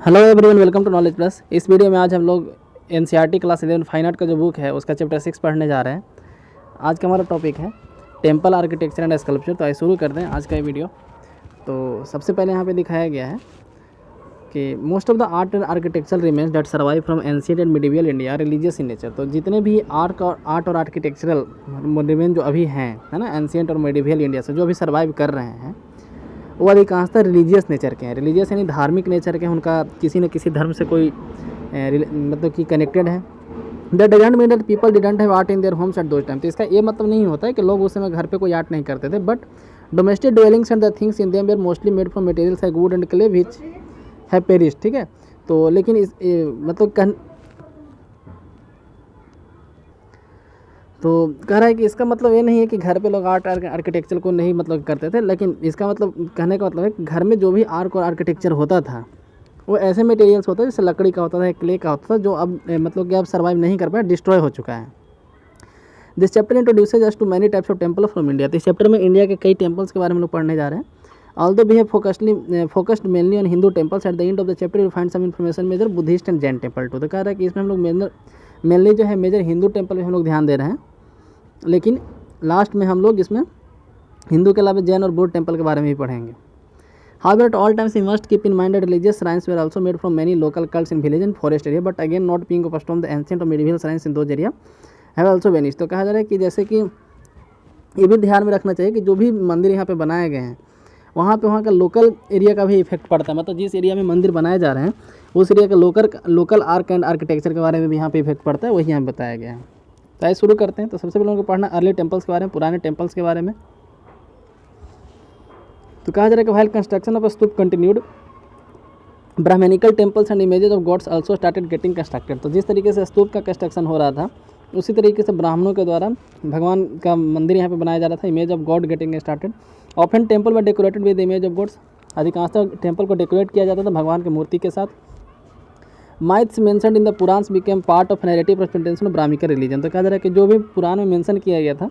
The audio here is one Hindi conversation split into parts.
Hello everyone, welcome to knowledge plus. इस वीडियो में आज हम लोग एनसीईआरटी क्लास 11 फाइन आर्ट का जो बुक है उसका चैप्टर 6 पढ़ने जा रहे हैं। आज का हमारा टॉपिक है टेम्पल आर्किटेक्चर एंड स्कल्पचर। तो आइए शुरू करते हैं आज का ये वीडियो। तो सबसे पहले यहाँ पे दिखाया गया है कि most of the art and architecture remains that survive from ancient and medieval India religious in nature. तो जितने भी आर्ट और आर्किटेक्चरल रिमेन जो अभी हैं, है ना, एंशिएंट और मिडिवल इंडिया से जो अभी सर्वाइव कर रहे हैं वो अधिकांशतः रिलीजियस नेचर के हैं। रिलीजियस यानी धार्मिक नेचर के हैं, उनका किसी न किसी धर्म से कोई मतलब कि कनेक्टेड है। The doesn't mean that people didn't have art in their homes at those time. तो इसका ये मतलब नहीं होता है कि लोग उस समय घर पे कोई आर्ट नहीं करते थे, but domestic dwellings and the things in them were mostly made from materials like would and clay which have perished. ठीक है, तो लेकिन इस मतलब तो कह रहा है कि इसका मतलब ये नहीं है कि घर पे लोग आर्ट आर्किटेक्चर को नहीं मतलब करते थे, लेकिन इसका मतलब कहने का मतलब है कि घर में जो भी आर्ट और आर्किटेक्चर होता था वो ऐसे मटेरियल्स होता है जैसे लकड़ी का होता था, क्ले का होता था, जो अब मतलब कि अब सर्वाइव नहीं कर पाया, डिस्ट्रॉय हो चुका है। This chapter introduces us to many types of temple from India. तो इस चैप्टर में इंडिया के कई टेम्पल्स के बारे में लोग पढ़ने जा रहे हैं। Although we have focused mainly on Hindu temples, at the end of the chapter you find some information major Buddhist and Jain temple too. तो कह रहा है कि इसमें हम लोग मेनली जो है मेजर हिंदू टेम्पल में हम लोग ध्यान दे रहे हैं, लेकिन लास्ट में हम लोग इसमें हिंदू के अलावा जैन और बौद्ध टेम्पल के बारे में भी पढ़ेंगे। However, at all times we must keep in mind that religious shrines were also made from many local cults in village and forest area, but again not being focused on the ancient or medieval shrines in those area have also vanished। तो कहा जा रहा है कि जैसे कि ये भी ध्यान में रखना चाहिए कि जो भी मंदिर यहाँ पे बनाए गए हैं वहाँ का लोकल एरिया का भी इफेक्ट पड़ता है। मतलब जिस एरिया में मंदिर बनाए जा रहे हैं उस एरिया का लोकल आर्ट एंड आर्किटेक्चर के बारे में भी यहाँ पे इफेक्ट पड़ता है, वही यहाँ बताया गया है। तो आइए शुरू करते हैं। तो सबसे पहले उनको पढ़ना अर्ली टेम्पल्स के बारे में, पुराने टेम्पल्स के बारे में। तो कहा जा रहा है कि while construction of stupa continued Brahmanical temples and images of gods also started getting constructed. तो जिस तरीके से स्तूप का कंस्ट्रक्शन हो रहा था उसी तरीके से ब्राह्मणों के द्वारा भगवान का मंदिर यहाँ पे बनाया जा रहा था। Image of god getting started. Often temple में decorated with image of gods. अधिकांशतः टेम्पल को डेकोरेट किया जाता था भगवान की मूर्ति के साथ। Myths mentioned in the Puranas became part of narrative representation of Brahmanical religion. तो कहा जा रहा है कि जो भी पुराण में मेंशन किया गया था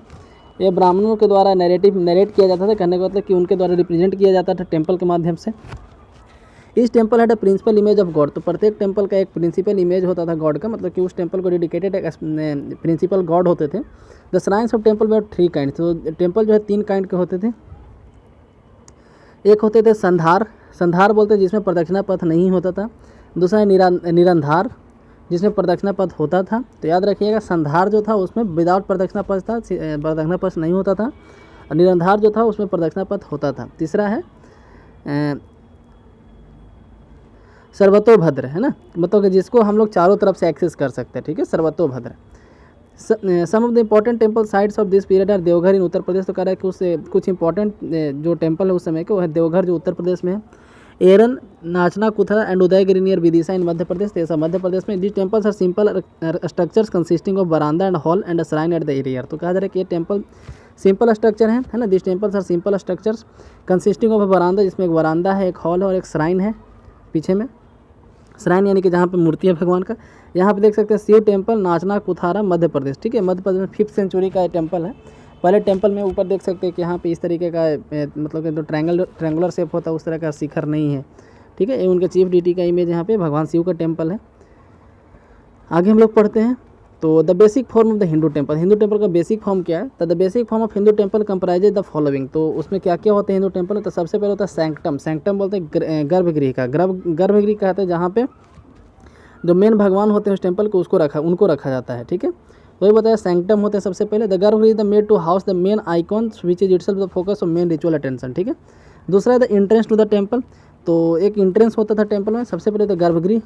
ये ब्राह्मणों के द्वारा नैरेट किया जाता था। कहने का मतलब कि उनके द्वारा रिप्रेजेंट किया जाता था टेम्पल के माध्यम से। इस temple had a principal image of god. तो प्रत्येक टेम्पल का एक प्रिंसिपल इमेज होता था गॉड का, मतलब कि उस टेम्पल को डेडिकेटेड एक प्रिंसिपल गॉड होते थे। द श्राइन्स ऑफ टेम्पल में 3 काइंड। तो टेम्पल जो है 3 काइंड के होते थे। एक होते थे संधार बोलते हैं जिसमें प्रदक्षिणा पथ नहीं होता था। दूसरा है निरंधार जिसमें प्रदक्षिणा पथ होता था। तो याद रखिएगा संधार जो था उसमें विदाउट प्रदक्षिणा पथ था, प्रदक्षिणा पथ नहीं होता था, और निरंधार जो था उसमें प्रदक्षिणा पथ होता था। तीसरा है सर्वतोभद्र, है ना, मतलब कि जिसको हम लोग चारों तरफ से एक्सेस कर सकते हैं। ठीक है, सर्वतोभद्र। Some of the important temple sites of this period are Deogarh in Uttar Pradesh. तो कह रहा है कि उससे कुछ इंपॉर्टेंट जो टेम्पल है उस समय के वो है देवघर जो उत्तर प्रदेश में है, Eran, Nachna Kutha and Udayagiri near Vidisha in Madhya Pradesh. तो ऐसा मध्य प्रदेश में। This temples are simple structures consisting of veranda and hall and shrine at the rear. तो कहा जा रहा है कि ये टेम्पल सिंपल स्ट्रक्चर है ना। This temples are simple structures consisting of veranda, जिसमें एक बरांदा है, एक हॉल है और एक श्राइन है पीछे में। श्राइन यानी कि जहाँ पे मूर्ति है भगवान का। यहाँ पे देख सकते हैं शिव टेम्पल, नाचना कुथारा, मध्य प्रदेश। ठीक है, मध्य प्रदेश में 5th सेंचुरी का टेम्पल है। पहले टेम्पल में ऊपर देख सकते हैं कि यहाँ पे इस तरीके का मतलब कि जो ट्रैंगुलर शेप होता है उस तरह का शिखर नहीं है। ठीक है, ये उनके चीफ डीटी का इमेज यहाँ पे भगवान शिव का टेम्पल है। आगे हम लोग पढ़ते हैं। तो the basic form of the Hindu temple. Hindu temple का बेसिक फॉर्म क्या है? तो the basic form of Hindu temple comprises the following. तो उसमें क्या क्या होते हैं हिंदू टेम्पल में? तो सबसे पहले होता है सैंक्टम। सैंक्टम बोलते हैं गर्भगृह का। गर्भगृह कहते हैं जहाँ पे जो मेन भगवान होते हैं उस टेम्पल को उनको रखा जाता है। ठीक है, वही बताया सैंक्टम होते हैं सबसे पहले। The garbhagriha the made to house the main icons which is itself the focus of main ritual attention. ठीक है, दूसरा है the entrance to the temple. तो एक एंट्रेंस होता था टेम्पल में। सबसे पहले तो गर्भगृह,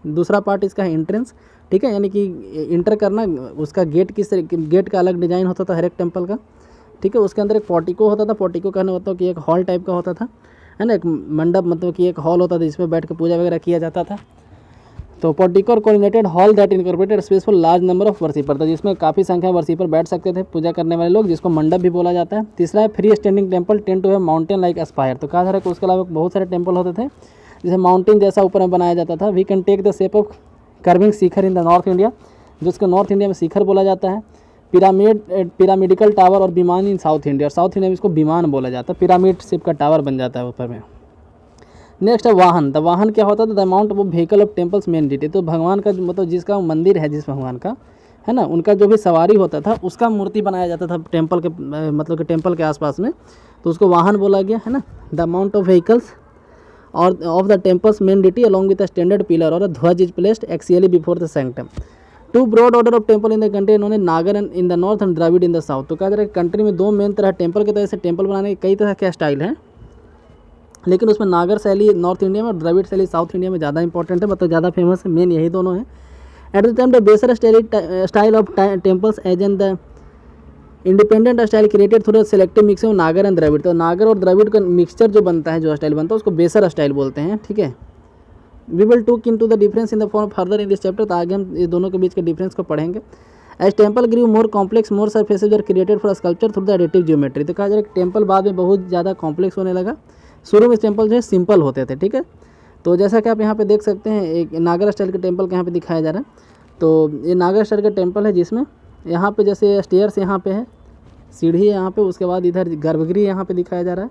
दूसरा पार्ट इसका है एंट्रेंस। ठीक है, यानी कि इंटर करना, उसका गेट का अलग डिजाइन होता था हर एक टेम्पल का। ठीक है, उसके अंदर एक पोर्टिको होता था। पोर्टिको कहने मतलब कि एक हॉल टाइप का होता था, है ना, एक मंडप, मतलब कि एक हॉल होता था जिसमें बैठ के पूजा वगैरह किया जाता था। तो पोर्टिको और coordinated hall that incorporated space for large number of worshipper. था जिसमें काफ़ी संख्या वर्शिपर बैठ सकते थे पूजा करने वाले लोग, जिसको मंडप भी बोला जाता है। तीसरा है free standing temple tend to have mountain like a spire. तो कहा जा रहा है कि उसके अलावा बहुत सारे टेम्पल होते थे जिसे माउंटेन जैसा ऊपर में बनाया जाता था। We can take the shape of curving shikhara in the north India, जिसको नॉर्थ इंडिया में शिखर बोला जाता है। Pyramidical tower or vimana in south India, और साउथ इंडिया में इसको विमान बोला जाता है। पिरामिड शेप का टावर बन जाता है ऊपर में। नेक्स्ट है वाहन। द वाहन क्या होता था? The amount of vehicle of temples main dt. तो भगवान का मतलब जिसका मंदिर है, जिस भगवान का है ना, उनका जो भी सवारी होता था उसका मूर्ति बनाया जाता था टेम्पल के मतलब कि टेम्पल के आसपास में, तो उसको वाहन बोला गया है ना। The amount of vehicles or of the temples main deity along with a standard pillar or a dhvaja is placed axially before the sanctum. Two broad order of temple in the country, इन्होंने Nagara in the north and Dravida in the south. तो कहा जा रहा है कंट्री में दो मेन तरह टेम्पल की तरह से टेम्पल बनाने के कई तरह के स्टाइल हैं, लेकिन उसमें नागर शैली नॉर्थ इंडिया में और द्रविड़ शैली साउथ इंडिया में ज़्यादा इंपॉर्टेंट है, मतलब ज़्यादा फेमस है, मेन यही दोनों हैं। At the time the Vesara style of temples as an the independent style created through selective mixing of Nagara and Dravida. तो नागर और द्रविड़ का मिक्सचर जो बनता है, जो स्टाइल बनता है, उसको बेसर स्टाइल बोलते हैं, ठीक है। We will took into the difference in the form further in this chapter. तो आगे हम ये दोनों के बीच के डिफरेंस को पढ़ेंगे। As temple grew more complex more surfaces are created for sculpture through the additive geometry. तो कहा जा रहा है टेम्पल बाद में बहुत ज़्यादा कॉम्प्लेक्स होने लगा, शुरू में टेम्पल जो है सिंपल होते थे, ठीक है। तो जैसा कि आप यहाँ पे देख सकते हैं एक नागर स्टाइल के टेम्पल के यहाँ पे दिखाया जा रहा है। तो ये नागर स्टाइल का टेम्पल है, जिसमें यहाँ पे जैसे स्टेयर्स यहाँ पे है, सीढ़ी है यहाँ पे, उसके बाद इधर गर्भगृह यहाँ पे दिखाया जा रहा है,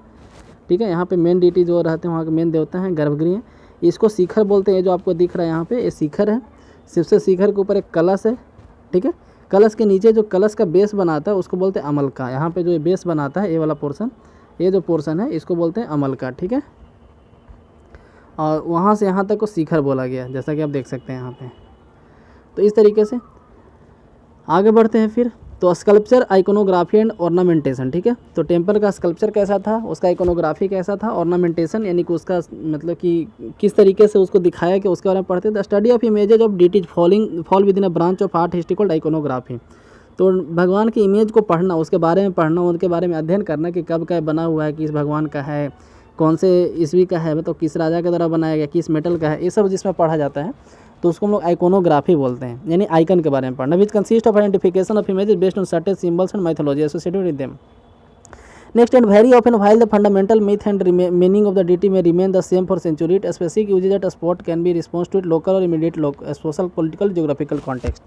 ठीक है। यहाँ पे मेन डीटी जो रहते हैं वहाँ के मेन देवता हैं, गर्भगृह है। इसको शिखर बोलते हैं, जो आपको दिख रहा है यहाँ पे, ये शिखर है। सबसे शिखर के ऊपर एक कलश है, ठीक है। कलश के नीचे जो कलश का बेस बनाता है उसको बोलते हैं अमल का। यहाँ पे जो ये बेस बनाता है, ये वाला पोर्शन, ये जो पोर्शन है इसको बोलते हैं अमल का, ठीक है। और वहाँ से यहाँ तक को शिखर बोला गया, जैसा कि आप देख सकते हैं यहाँ पे। तो इस तरीके से आगे बढ़ते हैं फिर। तो स्कल्पचर, आइकोनोग्राफी एंड ऑर्नामेंटेशन, ठीक है। तो टेम्पल का स्कल्पचर कैसा था, उसका आइकोनोग्राफी कैसा था, ऑर्नामेंटेशन यानी कि उसका मतलब कि किस तरीके से उसको दिखाया कि उसके बारे में पढ़ते थे। Study of images of deities fall with in a branch of art history called iconography. तो भगवान की इमेज को पढ़ना, उसके बारे में पढ़ना, उनके बारे में अध्ययन करना कि कब का बना हुआ है, किस भगवान का है, कौन से ईस्वी का है, मतलब किस राजा के द्वारा बनाया गया, किस मेटल का है, ये सब जिसमें पढ़ा जाता है, तो उसको हम लोग आइकोनोग्राफी बोलते हैं, यानी आइकन के बारे में पढ़ना। Which consist of identification of images based on certain symbols and mythology associated with them. Next, and very often while the fundamental myth and meaning of the deity may remain the same for century, it specific uses at a spot can be response to it local और immediate social political geographical context।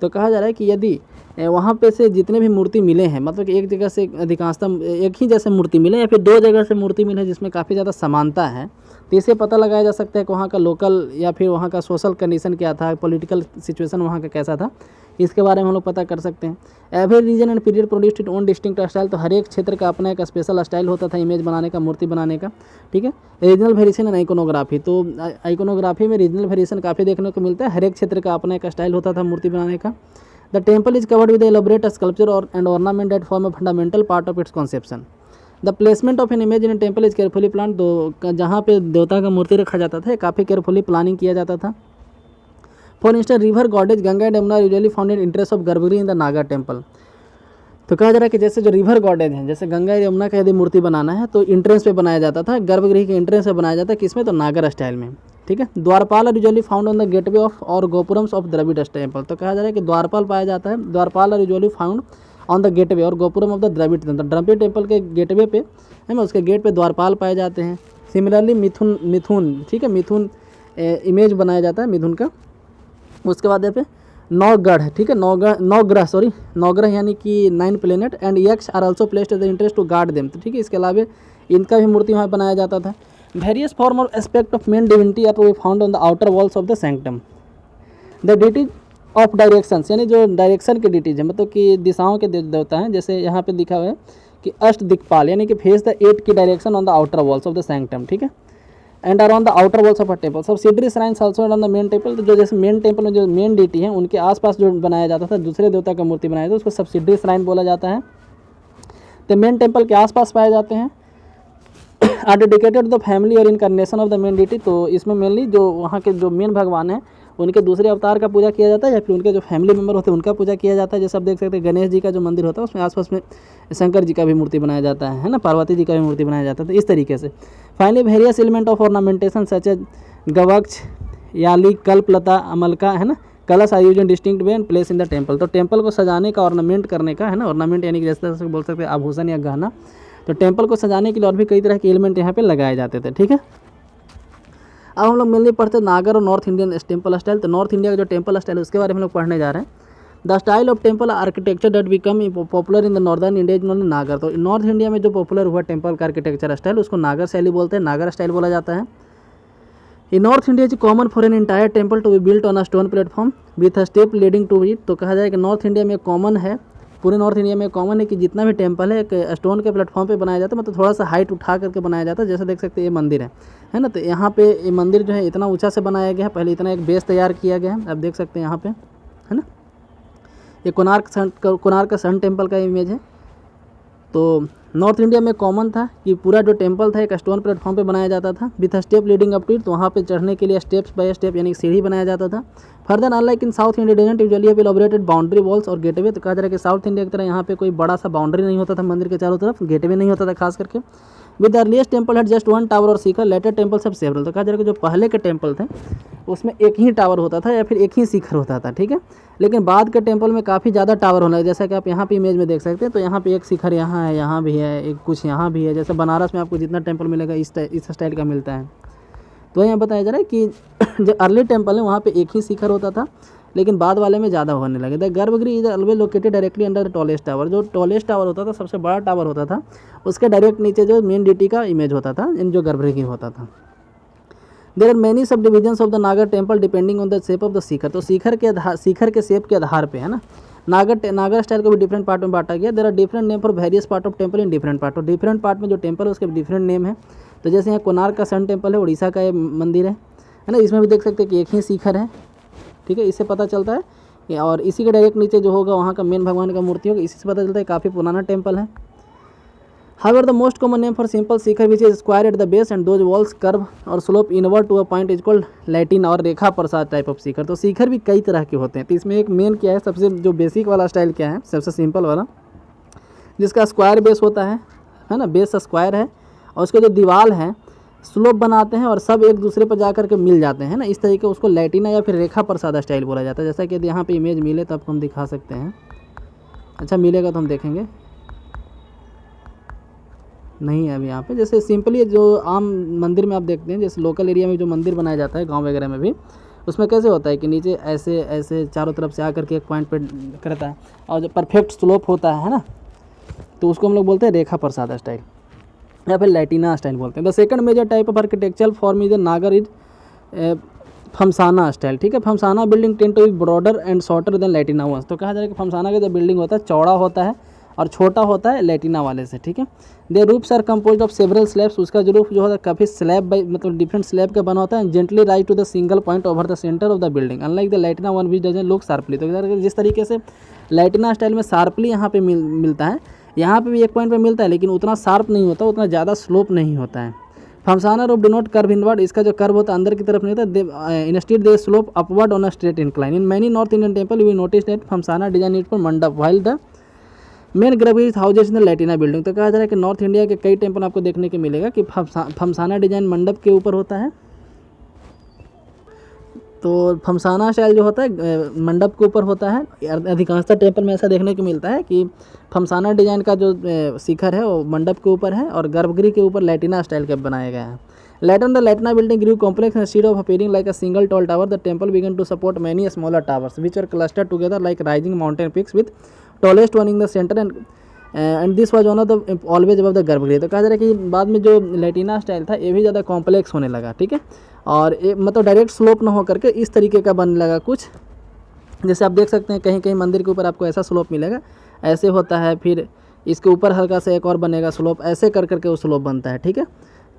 तो कहा जा रहा है कि यदि वहाँ पे से जितने भी मूर्ति मिले हैं, मतलब कि एक जगह से अधिकांशतः एक ही जैसे मूर्ति मिले या फिर दो जगह से मूर्ति मिले जिसमें काफ़ी ज़्यादा समानता है, तो इससे पता लगाया जा सकता है कि वहाँ का लोकल या फिर वहाँ का सोशल कंडीशन क्या था, पॉलिटिकल सिचुएशन वहाँ का कैसा था, इसके बारे में हम लोग पता कर सकते हैं। Every region and period produced it own distinct style. तो हर एक क्षेत्र का अपना एक स्पेशल स्टाइल होता था इमेज बनाने का, मूर्ति बनाने का, ठीक है। Regional variation and iconography. तो आइकोनोग्राफी में रीजनल वेरिएशन काफ़ी देखने को मिलता है, हर एक क्षेत्र का अपना एक स्टाइल होता था मूर्ति बनाने का। The temple is covered with elaborate sculpture और and ornament that form a fundamental part of its conception. The placement of an image in temple is carefully plan. तो जहाँ पे देवता का मूर्ति रखा जाता था काफ़ी केयरफुली प्लानिंग किया जाता था। For instance river goddess Ganga and Yamuna usually found in interest of गर्भगृह इन द नागा टेम्पल। तो कहा जा रहा है कि जैसे जो रिवर गॉडेज हैं, जैसे गंगा या यमुना का यदि मूर्ति बनाना है तो इंट्रेंस पे बनाया जाता था, गर्भगृह के इंट्रेंस पे बनाया जाता है, किसमें, तो नागर स्टाइल में, ठीक है। द्वारपाल are usually found on the gateway of or gopurams of Dravid temple. तो कहा जा रहा है कि द्वारपाल पाया जाता है, द्वारपाल are usually found on the gateway or gopuram of the Dravida temple. Dravida temple के गेटवे पे है ना, उसके गेट पे द्वारपाल पाए जाते हैं। सिमिलरली मिथुन, ठीक है, मिथुन इमेज बनाया जाता है मिथुन का। उसके बाद यहाँ पे नौगढ़, ठीक है, नौग्रह यानी कि 9 planet and yaksha are also placed the interest to guard them. तो ठीक है, इसके अलावा इनका भी मूर्ति वहाँ बनाया जाता था। Various form or aspect of main divinity are to be found on the outer walls of the sanctum. The deities of directions, यानी जो डायरेक्शन के डिटीज है, मतलब कि दिशाओं के देवता हैं, जैसे यहाँ पे लिखा हुआ है कि अष्ट दिक्पाल, यानी कि फेस द 8 की direction on the outer walls of the sanctum, ठीक है, and are on the outer walls of a temple. Subsidiary shrines also on the main temple. तो जो जैसे मेन टेम्पल में जो मेन डीटी है उनके आसपास जो बनाया जाता था, दूसरे देवता का मूर्ति बनाया था, उसको सब्सिडरी श्राइन बोला जाता है। तो मेन टेम्पल के आसपास पाए जाते हैं। Are dedicated the family or incarnation of the main deity. तो इसमें मेनली जो वहाँ के जो मेन भगवान हैं उनके दूसरे अवतार का पूजा किया जाता है, या फिर उनके जो फैमिली मेम्बर होते हैं उनका पूजा किया जाता है। जैसे आप देख सकते हैं गणेश जी का जो मंदिर होता है उसमें आसपास में शंकर जी का भी मूर्ति बनाया जाता है ना, पार्वती जी का भी मूर्ति बनाया जाता है। तो इस तरीके से finally various element of ornamentation such as gavaksha, yali, kalpalata, amalaka, है ना, kalasha are used in distinct way and place in the temple. तो टेम्पल को सजाने का, ऑर्नामेंट करने का, है ना, ऑर्नामेंट यानी कि जैसे बोल सकते हैं आभूषण या गहना। तो टेम्पल को सजाने के लिए और भी कई तरह के एलिमेंट यहाँ पे लगाए जाते थे, ठीक है। अब हम लोग मेनली पढ़ते हैं नागर और नॉर्थ इंडियन टेम्पल स्टाइल। तो नॉर्थ इंडिया का जो टेम्पल स्टाइल है उसके बारे में हम लोग पढ़ने जा रहे हैं। The style of temple architecture that become popular in the northern India is non नागर। तो नॉर्थ इंडिया में जो पॉपुलर हुआ टेम्पल का आर्किटेक्चर स्टाइल उसको नागर शैली बोलते हैं, नागर स्टाइल बोला जाता है। In North India is common for an entire temple to be built on a stone platform with a step leading to it. तो कहा जाए कि नॉर्थ इंडिया में कॉमन है, पूरे नॉर्थ इंडिया में कॉमन है कि जितना भी टेम्पल है एक स्टोन के प्लेटफॉर्म पे बनाया जाता है, मतलब थोड़ा सा हाइट उठा करके बनाया जाता है। जैसे देख सकते हैं ये मंदिर है ना, तो यहाँ पे ये मंदिर जो है इतना ऊंचा से बनाया गया है, पहले इतना एक बेस तैयार किया गया है, आप देख सकते हैं यहाँ पे, है ना। ये कोणार्क का सन टेम्पल का इमेज है। तो नॉर्थ इंडिया में कॉमन था कि पूरा जो टेम्पल था एक स्टोन प्लेटफॉर्म पे बनाया जाता था with step leading up to it, तो वहाँ पे चढ़ने के लिए स्टेप्स बाय स्टेप यानी सीढ़ी बनाया जाता था। Further unlike in south India doesn't usually have elaborated boundary walls और गेटवे, तो कहा जा रहा है कि साउथ इंडिया की तरह यहाँ पे कोई बड़ा सा बाउंड्री नहीं होता था मंदिर के चारों तरफ, गेटवे नहीं होता था खास करके। With the earliest temple had just one tower और शिखर, लेटर टेम्पल सब सेवरल, तो कहा जा रहा है कि जो पहले के टेम्पल थे उसमें एक ही टावर होता था या फिर एक ही शिखर होता था, ठीक है। लेकिन बाद के टेम्पल में काफ़ी ज़्यादा टावर होने लगे, जैसा कि आप यहाँ पे इमेज में देख सकते हैं। तो यहाँ पे एक शिखर यहाँ है, यहाँ भी है, एक कुछ यहाँ भी है। जैसे बनारस में आपको जितना टेम्पल मिलेगा इस स्टाइल का मिलता है। तो यहाँ बताया जा रहा है कि जो अर्ली टेम्पल है वहाँ पे एक ही शिखर होता था, लेकिन बाद वाले में ज़्यादा होने लगे। द गर्भगृह is always located directly under the tallest tower, जो टॉलेस्ट टावर होता था, सबसे बड़ा टावर होता था, उसके डायरेक्ट नीचे जो मेन डिटी का इमेज होता था, इन जो गर्भगृह होता था। There are many sub divisions of the Nagara temple depending on the shape of the shikhara, तो शिखर के शेप के आधार पे, है ना। नागर स्टाइल को भी डिफरेंट पार्ट में बांटा गया। There are different name for various part of temple in different part, और डिफरेंट पार्ट में जो टेम्पल है उसके डिफरेंट नेम है। तो जैसे यहाँ कोणार्क का सन टेम्पल है, उड़ीसा का ये मंदिर है ना, इसमें भी देख सकते हैं कि एक ही शिखर है, ठीक है, इससे पता चलता है। और इसी के डायरेक्ट नीचे जो होगा वहाँ का मेन भगवान का मूर्ति होगा, इसी से पता चलता है काफ़ी पुराना टेम्पल है। However, the most common name for simple Shikhar which is square at the base and those walls curve और slope inward to a point is called Latin और रेखा प्रसाद टाइप ऑफ शिखर। तो शिखर भी कई तरह के होते हैं, तो इसमें एक मेन क्या है, सबसे जो बेसिक वाला स्टाइल क्या है, सबसे सिंपल वाला, जिसका स्क्वायर बेस होता है ना, बेस स्क्वायर है और उसके जो दीवार है स्लोप बनाते हैं और सब एक दूसरे पर जा करके मिल जाते हैं ना, इस तरीके उसको लैटिना या फिर रेखा प्रसाद स्टाइल बोला जाता है। जैसा कि यदि यहाँ पे इमेज मिले तो आपको हम दिखा सकते हैं। अच्छा मिलेगा तो हम देखेंगे, नहीं है अभी यहाँ पे। जैसे सिंपली जो आम मंदिर में आप देखते हैं, जैसे लोकल एरिया में जो मंदिर बनाया जाता है गांव वगैरह में भी, उसमें कैसे होता है कि नीचे ऐसे ऐसे चारों तरफ से आकर के एक पॉइंट पे करता है और जो परफेक्ट स्लोप होता है ना, तो उसको हम लोग बोलते हैं रेखा प्रसाद स्टाइल या फिर लैटिना स्टाइल बोलते हैं। The second major type of architectural form is Nagara is Phamsana style, ठीक है। Phamsana building tend to be broader and shorter than Latina ones, तो कहा जा रहा है कि फमसाना का जो बिल्डिंग होता है चौड़ा होता है और छोटा होता है लैटिना वाले से, ठीक है। They roofs are composed of several slabs, उसका जो रूफ जो होता है काफ़ी स्लैब बाई मतलब डिफरेंट स्लैब का बना होता है। Gently rise to the single point over the centre of the building unlike the Latina one which doesn't look sharply. तो जिस तरीके से लैटिना स्टाइल में शार्पली यहाँ पे मिलता है, यहाँ पे भी एक पॉइंट पे मिलता है, लेकिन उतना शार्प नहीं होता, उतना ज़्यादा स्लोप नहीं होता है। Phamsana roof do not curve inward, इसका जो कर्व होता है अंदर की तरफ नहीं होता, instead they slope upward on a straight incline. In many North Indian temple we notice that Phamsana design it for mandapa while the main gravity houses in the Latina building. तो कहा जा रहा है कि नॉर्थ इंडिया के कई टेम्पल आपको देखने को मिलेगा कि फमसाना डिजाइन मंडप के ऊपर होता है। तो फमसाना स्टाइल जो होता है मंडप के ऊपर होता है। अधिकांशतः टेम्पल में ऐसा देखने को मिलता है कि फमसाना डिजाइन का जो शिखर है वो मंडप के ऊपर है और गर्भगृह के ऊपर लैटिना स्टाइल का बनाया गया है। Later the Latina building grew complex and instead of appearing like a single tall tower, the temple began to support many smaller towers, which were clustered together like rising mountain peaks, with tallest one in the center and this was one of the always above the गर्भगृह। तो कहा जा रहा है कि बाद में जो लैटिना स्टाइल था ये भी ज़्यादा कॉम्प्लेक्स होने लगा, ठीक है, और मतलब डायरेक्ट स्लोप ना हो करके इस तरीके का बनने लगा कुछ। जैसे आप देख सकते हैं कहीं कहीं मंदिर के ऊपर आपको ऐसा स्लोप मिलेगा, ऐसे होता है, फिर इसके ऊपर हल्का सा एक और बनेगा स्लोप, ऐसे कर करके वो स्लोप बनता है, ठीक है।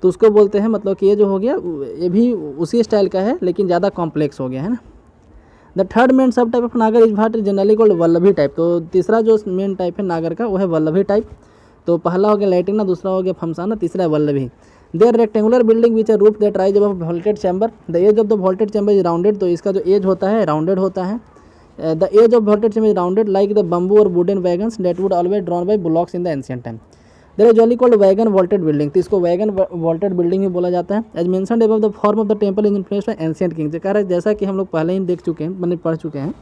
तो उसको बोलते हैं मतलब कि ये जो हो गया ये भी उसी स्टाइल का है लेकिन ज़्यादा कॉम्प्लेक्स हो गया है ना। The third main sub type of Nagara is what generally called Valabhi type. तो तीसरा जो मेन टाइप है नागर का वो है वल्लभी टाइप। तो पहला हो गया लैटिना, दूसरा हो गया फमसाना, तीसरा है Valabhi. They're rectangular building which are roof that rise above vaulted chamber, the edge of the vaulted chamber is rounded. तो इसका जो एज होता है राउंडेड होता है। The edge of vaulted chamber is rounded like the bamboo or wooden wagons that would always drawn by bullocks in the ancient time. There is only called wagon vaulted building. तो इसको वैगन वोल्टेड बिल्डिंग भी बोला जाता है। As mentioned above the form of the temple is influenced by ancient kings. कह रहा है जैसा कि हम लोग पहले ही देख चुके हैं, मैंने पढ़ चुके हैं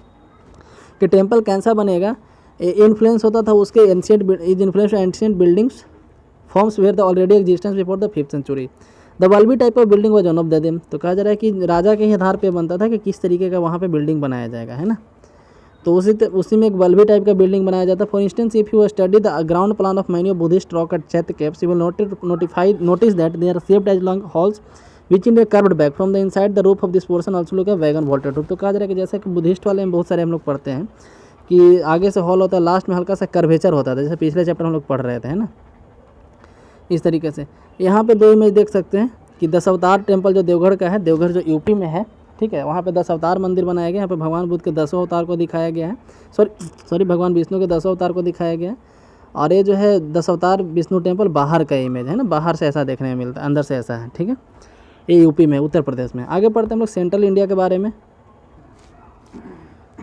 कि टेम्पल कैसा बनेगा, इन्फ्लुएंस होता था उसके ancient is influenced ancient buildings forms where the already existence before the 5th century. The Valabhi type of building was one of them. तो कहा जा रहा है कि राजा के ही आधार पर बनता था कि किस तरीके का वहाँ पर बिल्डिंग बनाया जाएगा, है ना। तो उसी में एक वल्लभी टाइप का बिल्डिंग बनाया जाता है। For instance if you study the ground plan of many Buddhist rock at chaitya caves, you will notice that they are shaped as long halls which in a curved back from the inside the roof of this portion also look a wagon vaulted roof. तो कहा जा रहा है कि जैसे कि बुद्धिस्ट वाले में बहुत सारे हम लोग पढ़ते हैं कि आगे से हॉल होता है, लास्ट में हल्का सा कर्वेचर होता था, जैसे पिछले चैप्टर हम लोग पढ़ रहे थे, है ना, इस तरीके से। यहाँ पे 2 इमेज देख सकते हैं कि 10 अवतार टेम्पल जो देवगढ़ का है, देवगढ़ जो यूपी में है, ठीक है, वहाँ पे 10 अवतार मंदिर बनाया गया। यहाँ पे भगवान बुद्ध के 10 अवतार को दिखाया गया है, सॉरी भगवान विष्णु के 10 अवतार को दिखाया गया है। और ये जो है 10 अवतार विष्णु टेम्पल बाहर का इमेज है ना, बाहर से ऐसा देखने में मिलता है, अंदर से ऐसा है, ठीक है। ये यूपी में, उत्तर प्रदेश में। आगे पढ़ते हैं हम लोग सेंट्रल इंडिया के बारे में।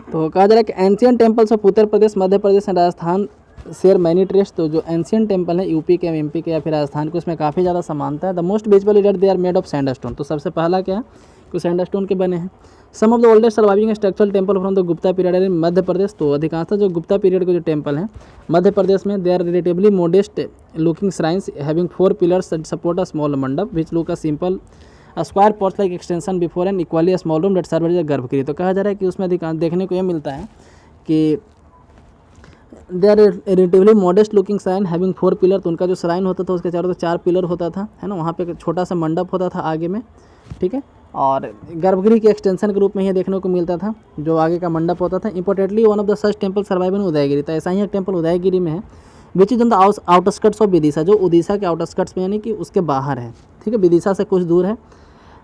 तो कहा जा रहा है कि ancient temples of Uttar Pradesh, Madhya Pradesh and Rajasthan share many trace. तो जो एंशियंट टेम्पल है यूपी के, एमपी के या फिर राजस्थान के, उसमें काफ़ी ज़्यादा समानता है। The most visible is that they are made of sandstone. तो सबसे पहला क्या है कि सैंडस्टोन के बने हैं। Some of the oldest surviving structural temple from the Gupta period in Madhya Pradesh. तो अधिकांशतः जो गुप्ता पीरियड के जो टेम्पल हैं मध्य प्रदेश में, they are relatively modest looking shrines having 4 pillars that support a small mandapa which look a simple square porch like extension before an equally small room that serve as a garbhagriha. तो कहा जा रहा है कि उसमें अधिकांश देखने को ये मिलता है कि they are relatively modest looking shrine having 4 pillar. तो उनका जो श्राइन होता था उसके चारों तरफ 4 पिलर होता था, है ना, वहाँ पे एक छोटा सा मंडप होता था आगे में, ठीक है, और गर्भगृह के एक्सटेंशन के रूप में ये देखने को मिलता था जो आगे का मंडप होता था। Importantly one of the such temple survive in Udayagiri. तो ऐसा ही एक टेम्पल उदयगिरी में है which is on the outskirts of Vidisha, जो उड़ीसा के आउटस्कर्ट्स में यानी कि उसके बाहर है, ठीक है, विदिशा से कुछ दूर है।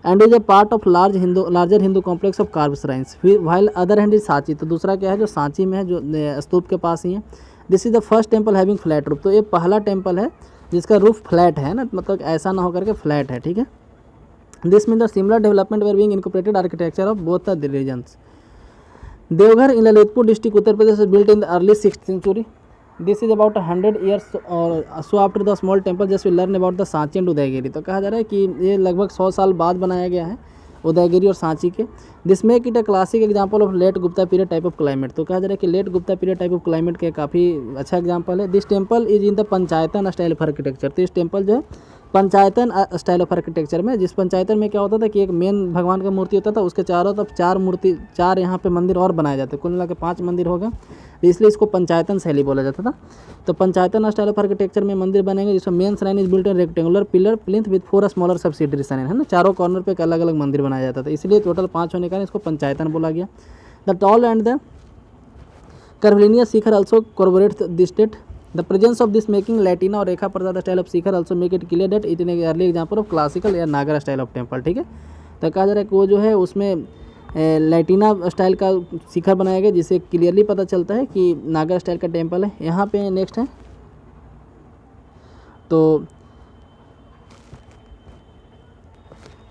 And is a part of larger Hindu complex of curve shrines. While other hand is Sanchi. तो दूसरा क्या है जो सांची में है, जो स्तूप के पास ही है। This is the first temple having flat roof. तो ये पहला टेम्पल है जिसका रूफ फ्लैट है ना, मतलब ऐसा ना होकर के फ्लैट है, ठीक है। This mean the similar development were being incorporated architecture of both the religions. Deogarh in Lalitpur district Uttar Pradesh built in the early 6th century. This is about 100 years or so after the small temple just we learn about the Sanchi and Udayagiri. तो कहा जा रहा है कि ये लगभग 100 साल बाद बनाया गया है उदयगिरी और सांची के। This make it a classic example of late Gupta period type of climate. तो कहा जा रहा है कि late Gupta period type of climate के काफ़ी अच्छा एग्जाम्पल है। This temple is in the panchayatana style of architecture. तो इस टेम्पल जो है पंचायतन स्टाइल ऑफ आर्किटेक्चर में, जिस पंचायतन में क्या होता था कि एक मेन भगवान का मूर्ति होता था, उसके चारों तरफ 4 यहाँ पे मंदिर और बनाए जाते, कुल मिला के 5 मंदिर होगा, इसलिए इसको पंचायतन शैली बोला जाता था। तो पंचायतन स्टाइल ऑफ आर्किटेक्चर में मंदिर बनेंगे जिसमें main shrine is built in rectangular pillar plinth with 4 smaller subsidiary shrine, है ना, चारों कॉर्नर पे एक अलग अलग मंदिर बनाया जाता था, इसलिए टोटल 5 होने के कारण इसको पंचायतन बोला गया। The tall and the curvilinear shikhara also corporate this state. The presence of this making latina और rekha prasada style of shikhara also make it clear that it in early example of classical या नागर स्टाइल ऑफ टेम्पल, ठीक है। तो कहा जा रहा है कि वो जो है उसमें लैटिना स्टाइल का शिखर बनाया गया, जिससे क्लियरली पता चलता है कि नागर स्टाइल का टेम्पल है। यहाँ पे नेक्स्ट है तो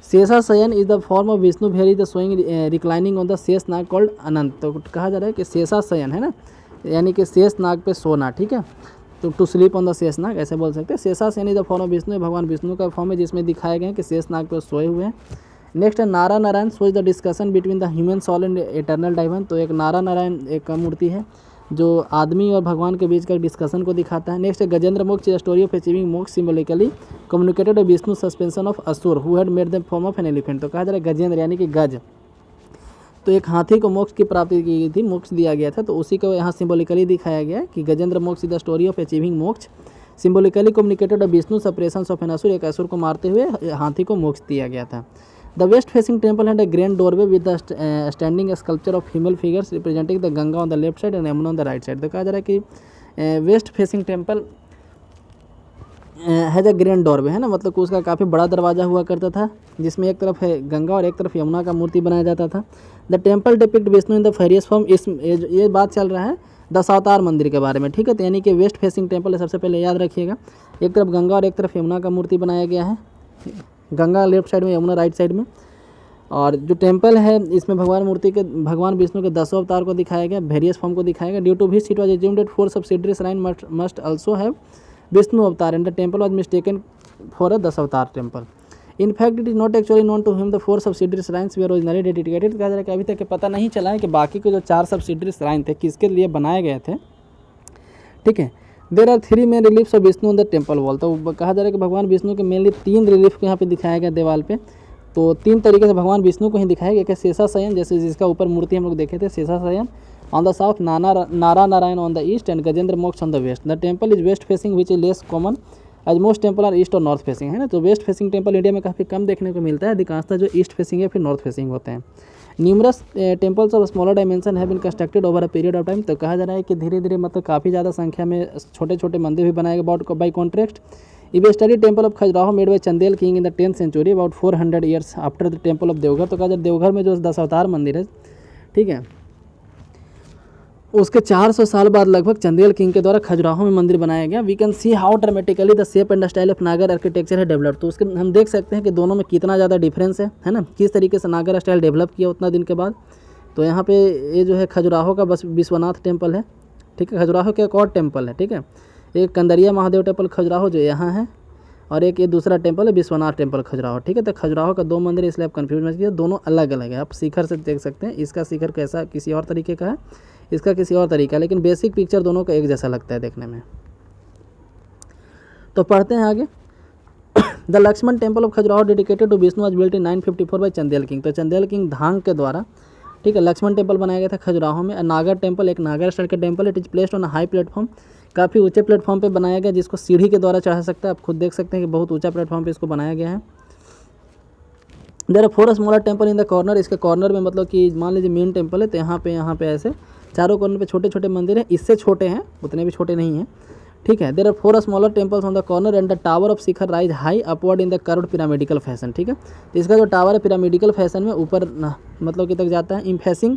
Sheshashayana is the form of Vishnu where is the showing reclining on the Shesha Naga called अनंत। तो कहा जा रहा है कि शेषाशयन है ना, यानी कि शेष नाग पे सोना, ठीक है, तो to sleep on the Shesha नाग ऐसे बोल सकते हैं। Sheshashayana is the form of Vishnu, भगवान विष्णु का फॉर्म है जिसमें दिखाए गए हैं कि शेष नाग पे सोए हुए हैं। नेक्स्ट है Nara Narayana shows the discussion between the human soul and eternal divine. तो एक नारा नारायण एक मूर्ति है जो आदमी और भगवान के बीच का डिस्कशन को दिखाता है। नेक्स्ट है गजेंद्र मोक्ष story of achieving moksha symbolically communicated Vishnu suspension of asura who had made the form of an elephant. तो कहा जा रहा है गजेंद्र यानी कि गज, तो एक हाथी को मोक्ष की प्राप्ति की गई थी, मोक्ष दिया गया था, तो उसी को यहाँ सिंबलिकली दिखाया गया है कि Gajendra Moksha is the story of achieving moksha symbolically communicated Vishnu suppression of an asura. एक असुर को मारते हुए हाथी को मोक्ष दिया गया था। The waste facing temple had a grand doorway with the standing sculpture of female figures representing the Ganga on the left side and Yamuna on the right side. तो कहा जा रहा है कि waste facing temple has a grand doorway, है ना, मतलब उसका काफ़ी बड़ा दरवाज़ा हुआ करता था जिसमें एक तरफ है गंगा और एक तरफ यमुना का मूर्ति बनाया जाता था। The temple depict Vishnu in the furious form. इस ये बात चल रहा है 10 अवतार मंदिर के बारे में, ठीक है। तो यानी कि वेस्ट फेसिंग टेम्पल है, सबसे पहले याद रखिएगा, एक तरफ गंगा और एक तरफ यमुना का मूर्ति बनाया गया है, गंगा लेफ्ट साइड में, यमुना राइट साइड में। और जो टेम्पल है इसमें भगवान विष्णु के 10 अवतार को दिखाया गया, वेरियस फॉर्म को दिखाया गया। Due to which it was assumed that 4 subsidiary shrine must also have Vishnu avatar and the temple was mistaken for a 10 avatar temple. In fact it is not actually known to him the 4 subsidiary shrines were originally dedicated. कहा जा रहा है कि अभी तक पता नहीं चला है कि बाकी के जो 4 सब्सिडरी श्राइन थे किसके लिए बनाए गए थे, ठीक है। There are 3 main reliefs of Vishnu on the temple wall. तो कहा जा रहा है कि भगवान विष्णु के मेनली 3 रिलीफ को यहाँ पे दिखाया गया दीवार पे। तो 3 तरीके से भगवान विष्णु को ही दिखाया गया, एक शेषाशयन जैसे जिसका ऊपर मूर्ति हम लोग देखे थे, शेषाशयन on the south, Nara Narayana on the east and Gajendra Moksha on the west. The temple is west facing which is less common as most temple are east और नॉर्थ फेसिंग, है ना। तो वेस्ट फेसिंग टेम्पल इंडिया में काफ़ी कम देखने को मिलता है, अधिकांशतः जो ईस्ट फेसिंग है फिर नॉर्थ फेसिंग होते हैं। Numerous temples of smaller dimension have been constructed over a period of time. तो कहा जा रहा है कि धीरे धीरे मतलब काफ़ी ज़्यादा संख्या में छोटे छोटे मंदिर भी बनाए गए by contract. If study temple of Khajuraho made by Chandel king in the 10th century about 400 years after the temple of Deogarh. तो कहा जाए देवघर में जो 10 अवतार मंदिर है, ठीक है, उसके 400 साल बाद लगभग चंदेल किंग के द्वारा खजुराहो में मंदिर बनाया गया। We can see how dramatically the shape and style of Nagara architecture है डेवलप्ड। तो उसके हम देख सकते हैं कि दोनों में कितना ज़्यादा डिफरेंस है ना, किस तरीके से नागर स्टाइल डेवलप किया उतना दिन के बाद। तो यहाँ पे ये जो है खजुराहो का बस विश्वनाथ टेम्पल है, ठीक है। खजुराहो का एक और टेम्पल है, ठीक है, एक कंदरिया महादेव टेम्पल खजुराहो जो यहाँ है, और एक ये दूसरा टेम्पल है विश्वनाथ टेम्पल खजुराहो, ठीक है। तो खजुराहो का 2 मंदिर, इसलिए आप कन्फ्यूज मत कीजिए, दोनों अलग अलग है। आप शिखर से देख सकते हैं, इसका शिखर कैसा किसी और तरीके का है, इसका किसी और तरीका, लेकिन बेसिक पिक्चर दोनों का एक जैसा लगता है देखने में। तो पढ़ते हैं आगे। The Lakshmana temple of Khajuraho dedicated to Vishnu was built in 954 by Chandel king. तो चंदेल किंग धांग के द्वारा, ठीक है, लक्ष्मण टेम्पल बनाया गया था खजुराहो में। नागर टेम्पल एक नागर स्टाइल का temple, it is placed on high platform, काफ़ी ऊंचे प्लेटफॉर्म पे बनाया गया, जिसको सीढ़ी के द्वारा चढ़ा सकता है। आप खुद देख सकते हैं कि बहुत ऊंचा प्लेटफॉर्म पे इसको बनाया गया है। There are 4 smaller temple in the corner. इसके कॉर्नर में मतलब कि मान लीजिए मेन टेम्पल है, तो यहाँ पे ऐसे चारों कॉर्नर पे छोटे छोटे मंदिर हैं, इससे छोटे हैं, उतने भी छोटे नहीं हैं, ठीक है। There are 4 smaller temples on the corner and the tower of shikhara rise high upward in the curved pyramidical fashion, ठीक है। तो इसका जो टावर है पिरामिडिकल फैशन में ऊपर मतलब कि तक जाता है। In facing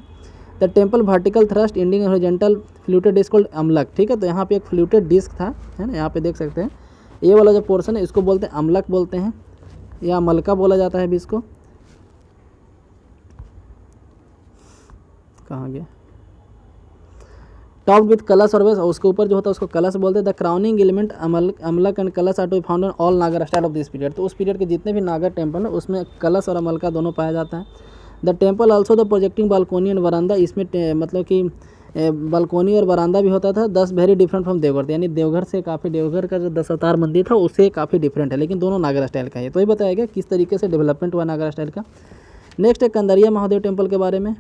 the temple vertical thrust ending horizontal fluted disc called amalaka, ठीक है। तो यहाँ पे एक फ्लूटेड डिस्क था, है ना, यहाँ पे देख सकते हैं। ये वाला जो पोर्शन है इसको बोलते हैं अमलक बोलते हैं, या मलका बोला जाता है भी इसको। कहाँ गया, टॉप्ड विथ कलश और वेस, उसके ऊपर जो होता है उसको कलश बोलते हैं। The crowning element amalaka and kalasha are to be found in all Nagara style of this period. तो उस पीरियड के जितने भी नागर टेम्पल है उसमें कलश और अमलका दोनों पाया जाता है। The temple also the projecting balcony and veranda, इसमें मतलब कि बालकोनी और वरांदा भी होता था। 10 वेरी डिफरेंट फ्रॉम देवघर, यानी देवघर से काफ़ी, देवघर का जो 10 अवतार मंदिर था उससे काफ़ी डिफरेंट है, लेकिन दोनों नागर स्टाइल का है। तो ये बताया गया किस तरीके से डेवलपमेंट हुआ नागर स्टाइल का। नेक्स्ट है कंदरिया महादेव टेम्पल के बारे में।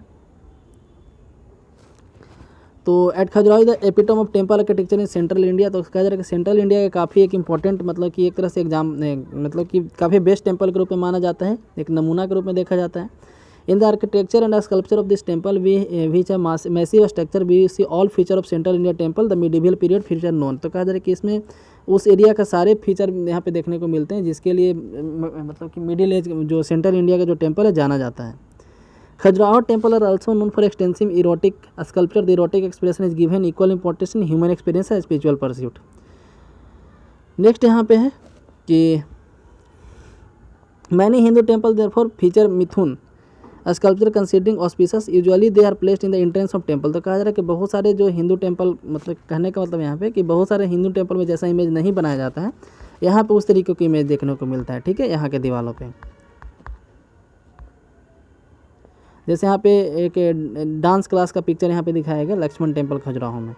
तो at Khajuraho the epitome of temple architecture in central India. तो कहा जा रहा है कि सेंट्रल इंडिया का काफ़ी एक इंपॉर्टेंट मतलब कि एक तरह से मतलब कि काफ़ी बेस्ट टेम्पल के रूप में माना जाता है, एक नमूना के रूप में देखा जाता है। In the architecture and sculpture of this temple which है massive structure we see all feature of central India temple the medieval period feature known. तो कहा जा रहा है कि इसमें उस एरिया का सारे फीचर यहाँ पे देखने को मिलते हैं, जिसके लिए मतलब कि मिडिल एज जो सेंट्रल इंडिया का जो टेम्पल है जाना जाता है। Khajuraho temple are also known for extensive erotic sculpture. The erotic expression is given equal importance in human experience and spiritual pursuit. Next यहाँ पे है कि many Hindu temple therefore feature mithuna sculpture considering auspicious, usually they are placed in the entrance of temple. तो कहा जा रहा है कि बहुत सारे जो हिंदू टेम्पल, मतलब कहने का मतलब यहाँ पे कि बहुत सारे हिंदू टेम्पल में जैसा इमेज नहीं बनाया जाता है, यहाँ पे उस तरीके की इमेज देखने को मिलता है, ठीक है, यहाँ के दीवारों पे। जैसे यहाँ पे एक डांस क्लास का पिक्चर यहाँ पे दिखाया गया लक्ष्मण टेम्पल खजुराहो में।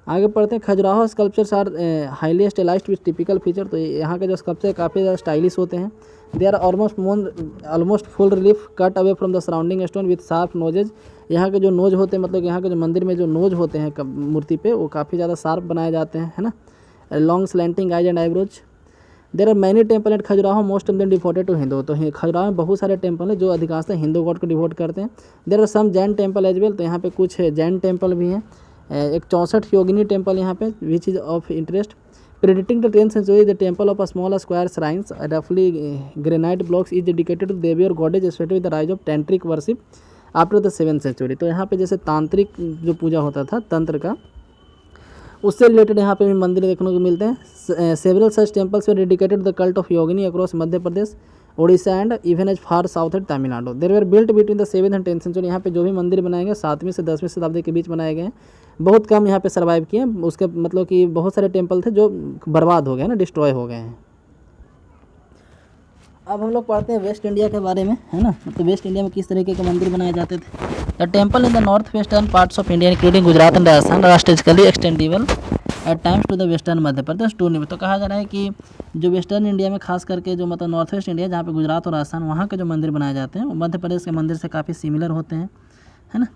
आगे पढ़ते हैं। Khajuraho sculptures are highly stylised with typical feature. तो यहाँ के जो स्कल्पचर काफ़ी ज़्यादा स्टाइलिश होते हैं। They are almost full relief cut away from the surrounding stone with sharp noses. यहाँ के जो नोज होते हैं, मतलब यहाँ के जो मंदिर में जो नोज होते हैं मूर्ति पे, वो काफ़ी ज़्यादा शार्प बनाए जाते हैं, है ना। Long slanting eyes and eyebrows. There are many temple at Khajuraho, most of them devoted to Hindu. तो खजुराहो में बहुत सारे टेम्पल हैं जो अधिकांशतः हिंदू गॉड को डिवोट करते हैं। There are some Jain temple as well. तो यहाँ पे कुछ जैन टेम्पल भी हैं। एक 64 योगिनी टेम्पल यहाँ पे which is of interest. Predicting the 10th century the temple of a small square shrines रफली granite blocks is dedicated to devi और goddess associated with the rise of tantric worship after the 7th century। तो यहाँ पे जैसे तांत्रिक जो पूजा होता था तंत्र का, उससे रिलेटेड यहाँ पे भी मंदिर देखने को मिलते हैं। Several such temples were dedicated the cult of yogini across Madhya Pradesh, Odisha and even as far south and Tamil Nadu. There were built between the 7th and 10th century। यहाँ पे जो भी मंदिर बनाए गए 7वीं से 10वीं शताब्दी के बीच बनाए गए हैं। बहुत कम यहाँ पे सर्वाइव किए। उसके मतलब कि बहुत सारे टेम्पल थे जो बर्बाद हो गए ना, डिस्ट्रॉय हो गए हैं। अब हम लोग पढ़ते हैं वेस्ट इंडिया के बारे में, है ना। तो वेस्ट इंडिया में किस तरीके के मंदिर बनाए जाते थे। The temple in the north western parts of India including Gujarat and Rajasthan are strategically extendable at times to the western Madhya Pradesh to निव। तो कहा जा रहा है कि जो वेस्टर्न इंडिया में खास करके जो मतलब नॉर्थ वेस्ट इंडिया जहाँ पे गुजरात और राजस्थान, वहाँ के जो मंदिर बनाए जाते हैं वो मध्य प्रदेश के मंदिर से काफ़ी सिमिलर होते हैं, है ना।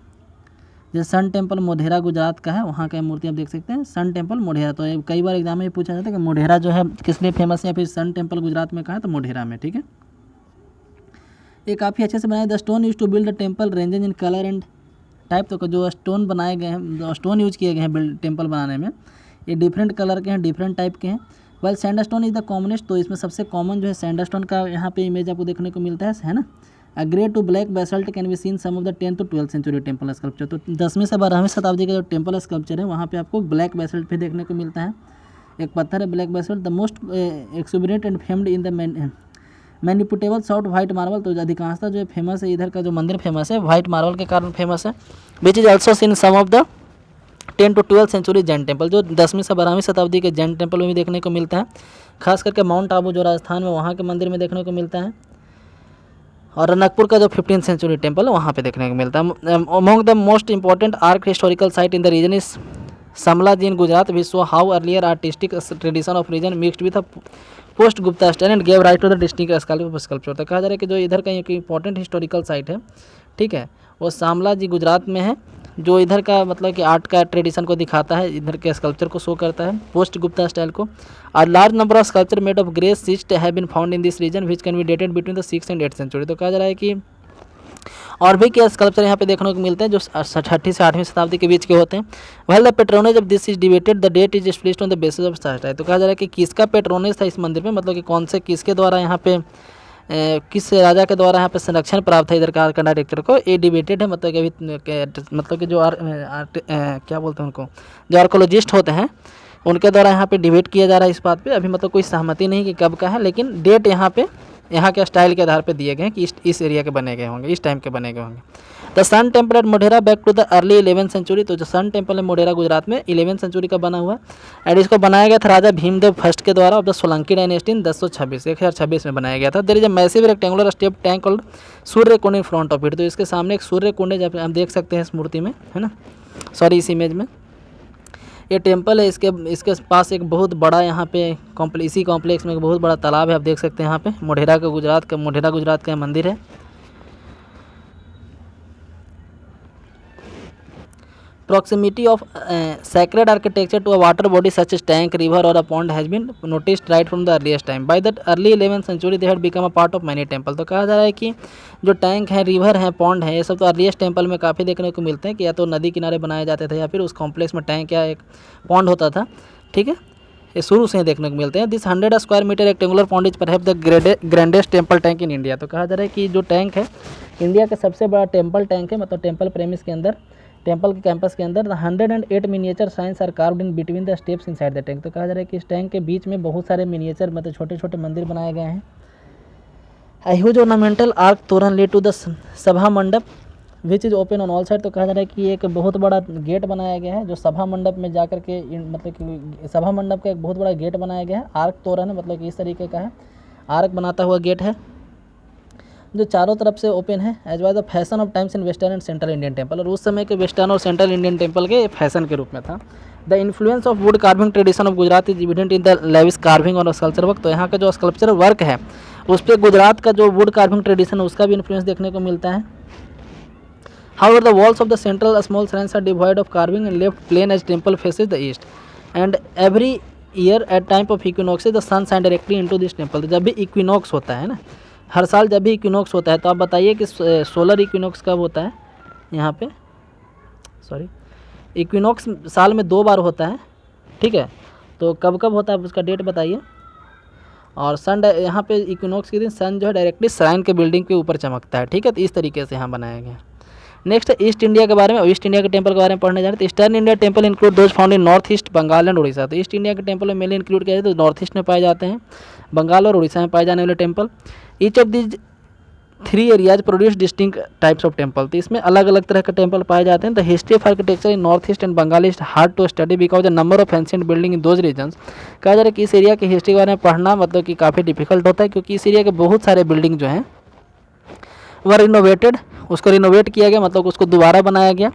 जैसे सन टेम्पल मोढेरा गुजरात का है, वहाँ का मूर्ति आप देख सकते हैं, सन टेम्पल मोढेरा। तो कई बार एग्जाम में पूछा जाता है कि मोढेरा जो है किस लिए फेमस है, या फिर सन टेम्पल गुजरात में कहाँ है, तो मोढेरा में। ठीक है, ये काफ़ी अच्छे से बनाया। The stone use to build the temple ranges in colour and type. तो जो स्टोन बनाए गए हैं, जो स्टोन यूज किए गए हैं टेम्पल बनाने में, ये डिफरेंट कलर के हैं, डिफरेंट टाइप के हैं। Well sandstone is the commonest, तो इसमें सबसे कॉमन जो है सैंडस्टोन का यहाँ पे इमेज आपको देखने को मिलता है ना। A grey to black basalt can be seen some of the 10th to 12th century temple sculpture. तो 10वीं से 12वीं शताब्दी का जो टेम्पल स्कल्पचर है वहाँ पे आपको ब्लैक बेसल्ट भी देखने को मिलता है। एक पत्थर है black basalt. The most exuberant and famed in the manipulatable soft white marble. तो अधिकांशतः जो फेमस है, इधर का जो मंदिर फेमस है वाइट मार्बल के कारण फेमस है। Which is also seen some of the 10th to 12th century Jain temple, जो 10वीं से 12वीं शताब्दी के जैन टेम्पल में भी देखने को मिलता है। खास करके माउंट आबू जो राजस्थान में, वहाँ के मंदिर में देखने को मिलता है। और रनकपुर का जो 15th सेंचुरी टेम्पल है वहाँ पे देखने को मिलता है। Among the most important arc historical site in the region is Samla ji in Gujarat, which show how earlier artistic tradition of region mixed with post Gupta style and gave right to the distinct sculpture. तो कहा जा रहा है कि जो इधर का एक इंपॉर्टेंट हिस्टोरिकल साइट है, ठीक है, वो शामला जी गुजरात में है, जो इधर का मतलब कि आर्ट का ट्रेडिशन को दिखाता है, इधर के स्कल्पचर को शो करता है, पोस्ट गुप्ता स्टाइल को। और large number of sculpture made of grey schist have been found in this region which can be dated between the 6th and 8th century. तो कहा जा रहा है कि और भी क्या स्कल्पचर यहाँ पे देखने को मिलते हैं जो 6ठी से 8वीं शताब्दी के बीच के होते हैं। Well the patronage of this is debated, the date is split on the basis of star type. तो कहा जा रहा है कि किसका पेट्रोनेज था इस मंदिर में, मतलब कि कौन से किसके द्वारा यहाँ पे किस राजा के द्वारा यहाँ पे संरक्षण प्राप्त है इधर का आर्किटेक्चर को, ये डिबेटेड है। मतलब कि अभी मतलब कि जो क्या बोलते हैं उनको, जो आर्कोलॉजिस्ट होते हैं उनके द्वारा यहाँ पे डिबेट किया जा रहा है इस बात पे। अभी मतलब कोई सहमति नहीं कि कब का है, लेकिन डेट यहाँ पे यहाँ के स्टाइल के आधार पे दिए गए हैं कि इस एरिया के बने गए होंगे, इस टाइम के बने गए होंगे। The sun temple at Modhera back to the early 11th century. तो जो सन टेम्पल है मोढेरा गुजरात में 11th सेंचुरी का बना हुआ है। एंड इसको बनाया गया था राजा भीमदेव फर्स्ट के द्वारा of the Solanki dynasty in 1026 में बनाया गया था। There is a massive rectangular step tank called Surya Kund in front of it. तो इसके सामने एक सूर्य कुंड है, जब हम देख सकते हैं इस मूर्ति में, है ना, सॉरी इस इमेज में ये टेम्पल है। इसके पास एक बहुत बड़ा यहाँ पे इसी कॉम्प्लेक्स में एक बहुत बड़ा तालाब है, आप देख सकते हैं यहाँ पे। मोढेरा गुजरात का मंदिर है। Proximity of sacred architecture to a water body such as tank, river or a pond has been noticed right from the earliest time. By the early 11th century they had become a part of many temple। तो कहा जा रहा है कि जो टैंक है, रिवर है, पॉन्ड है, ये सब तो अर्लीस्ट टेम्पल में काफ़ी देखने को मिलते हैं कि या तो नदी किनारे बनाए जाते थे या फिर उस कॉम्प्लेक्स में टैंक या एक पॉन्ड होता था। ठीक है, ये शुरू से ही देखने को मिलते हैं। This 100 square metre rectangular pond is perhaps the grandest temple tank in India. तो कहा जा रहा है कि जो टैंक है इंडिया का सबसे बड़ा टेम्पल टैंक है, मतलब टेम्पल प्रेमिस के अंदर, टेम्पल के कैंपस के अंदर। 108 miniature science are carved in between the steps inside the tank. तो कहा जा रहा है कि इस टैंक के बीच में बहुत सारे मिनिएचर मतलब छोटे छोटे मंदिर बनाए गए हैं। A huge ornamental arc तोरण लीड टू द सभा मंडप which is open on all side. तो कहा जा रहा है कि एक बहुत बड़ा गेट बनाया गया है जो सभा मंडप में जाकर के मतलब कि सभा मंडप का एक बहुत बड़ा गेट बनाया गया है। आर्क तोरण है, मतलब कि इस तरीके का है, आर्क बनाता हुआ गेट है जो चारों तरफ से ओपन है। As was the fashion of times in western and central Indian temple. और उस समय के वेस्टर्न और सेंट्रल इंडियन टेम्पल के फैशन के रूप में था। The influence of wood carving tradition of Gujarat is evident in the lavish carving और स्कल्पचर वर्क। तो यहाँ का जो स्कल्पचर वर्क है उस पर गुजरात का जो वुड कार्विंग ट्रेडिशन है उसका भी इन्फ्लुएंस देखने को मिलता है। However, the walls of the central small shrines are devoid of carving and left plain as temple faces the east. And every year at time of equinoxes the sun shines directly into this temple। तो जब भी इक्विनॉक्स होता है ना, हर साल जब भी इक्विनॉक्स होता है, तो आप बताइए कि सोलर इक्विनॉक्स कब होता है यहाँ पे, सॉरी इक्विनॉक्स साल में 2 बार होता है। ठीक है, तो कब कब होता है उसका डेट बताइए। और सन यहाँ पे इक्विनॉक्स के दिन सन जो है डायरेक्टली श्राइन के बिल्डिंग के ऊपर चमकता है। ठीक है, तो इस तरीके से यहाँ बनाया गया। नेक्स्ट ईस्ट इंडिया के बारे में, ईस्ट इंडिया के टेम्पल के बारे में पढ़ने जा रहे हैं। तो eastern India temple include those found in north east, Bengal and Orissa. तो ईस्ट इंडिया के टेम्पल में मेनली इंक्लूड किया जाए तो नॉर्थ ईस्ट में पाए जाते हैं, बंगाल और उड़ीसा में पाए जाने वाले temple. Each of these 3 areas produce distinct types of temple. तो इसमें अलग अलग तरह के टेम्पल पाए जाते हैं। The history of architecture in north east and Bengal is hard to study because the number of ancient building in those regions. कहा जा रहा है कि इस एरिया की हिस्ट्री के बारे में पढ़ना मतलब कि काफ़ी डिफिकल्ट होता है, क्योंकि इस एरिया के बहुत सारे बिल्डिंग जो हैं वह रिनोवेटेड, उसको रिनोवेट किया गया, मतलब उसको दोबारा बनाया गया।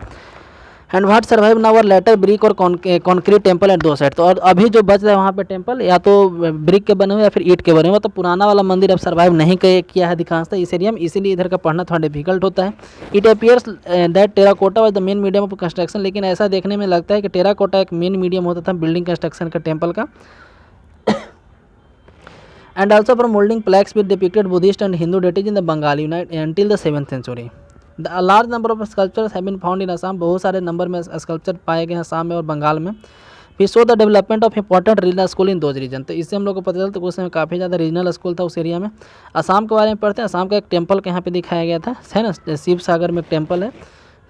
And what survive now are later brick और concrete temple at though side. तो और अभी जो बच रहा है वहाँ पे टेम्पल या तो ब्रिक के बने हुए या फिर ईंट के बने हुए, तो पुराना वाला मंदिर अब सर्वाइव नहीं किया है अधिकांशतः इस एरिया में, इसीलिए इधर का पढ़ना थोड़ा डिफिकल्ट होता है। It appears that terracotta was the main medium of construction, लेकिन ऐसा देखने में लगता है कि टेराकोटा एक मेन मीडियम होता था बिल्डिंग कंस्ट्रक्शन का टेम्पल का। And also from moulding plaques with depicted Buddhist and Hindu deities in the Bengal unite until the 7th century. The large number of sculptures have been found in Assam, बहुत सारे नंबर में स्कल्पचर पाए गए हैं असम में और बंगाल में। फिर show the development of important regional school in those region, तो इससे हम लोग को पता चलता है कि उस समय काफ़ी ज़्यादा रीजनल स्कूल था उस एरिया में। असम के बारे में पढ़ते हैं, असम का एक टेम्पल के यहाँ पे दिखाया गया था, है ना, शिव सागर में एक टेम्पल है,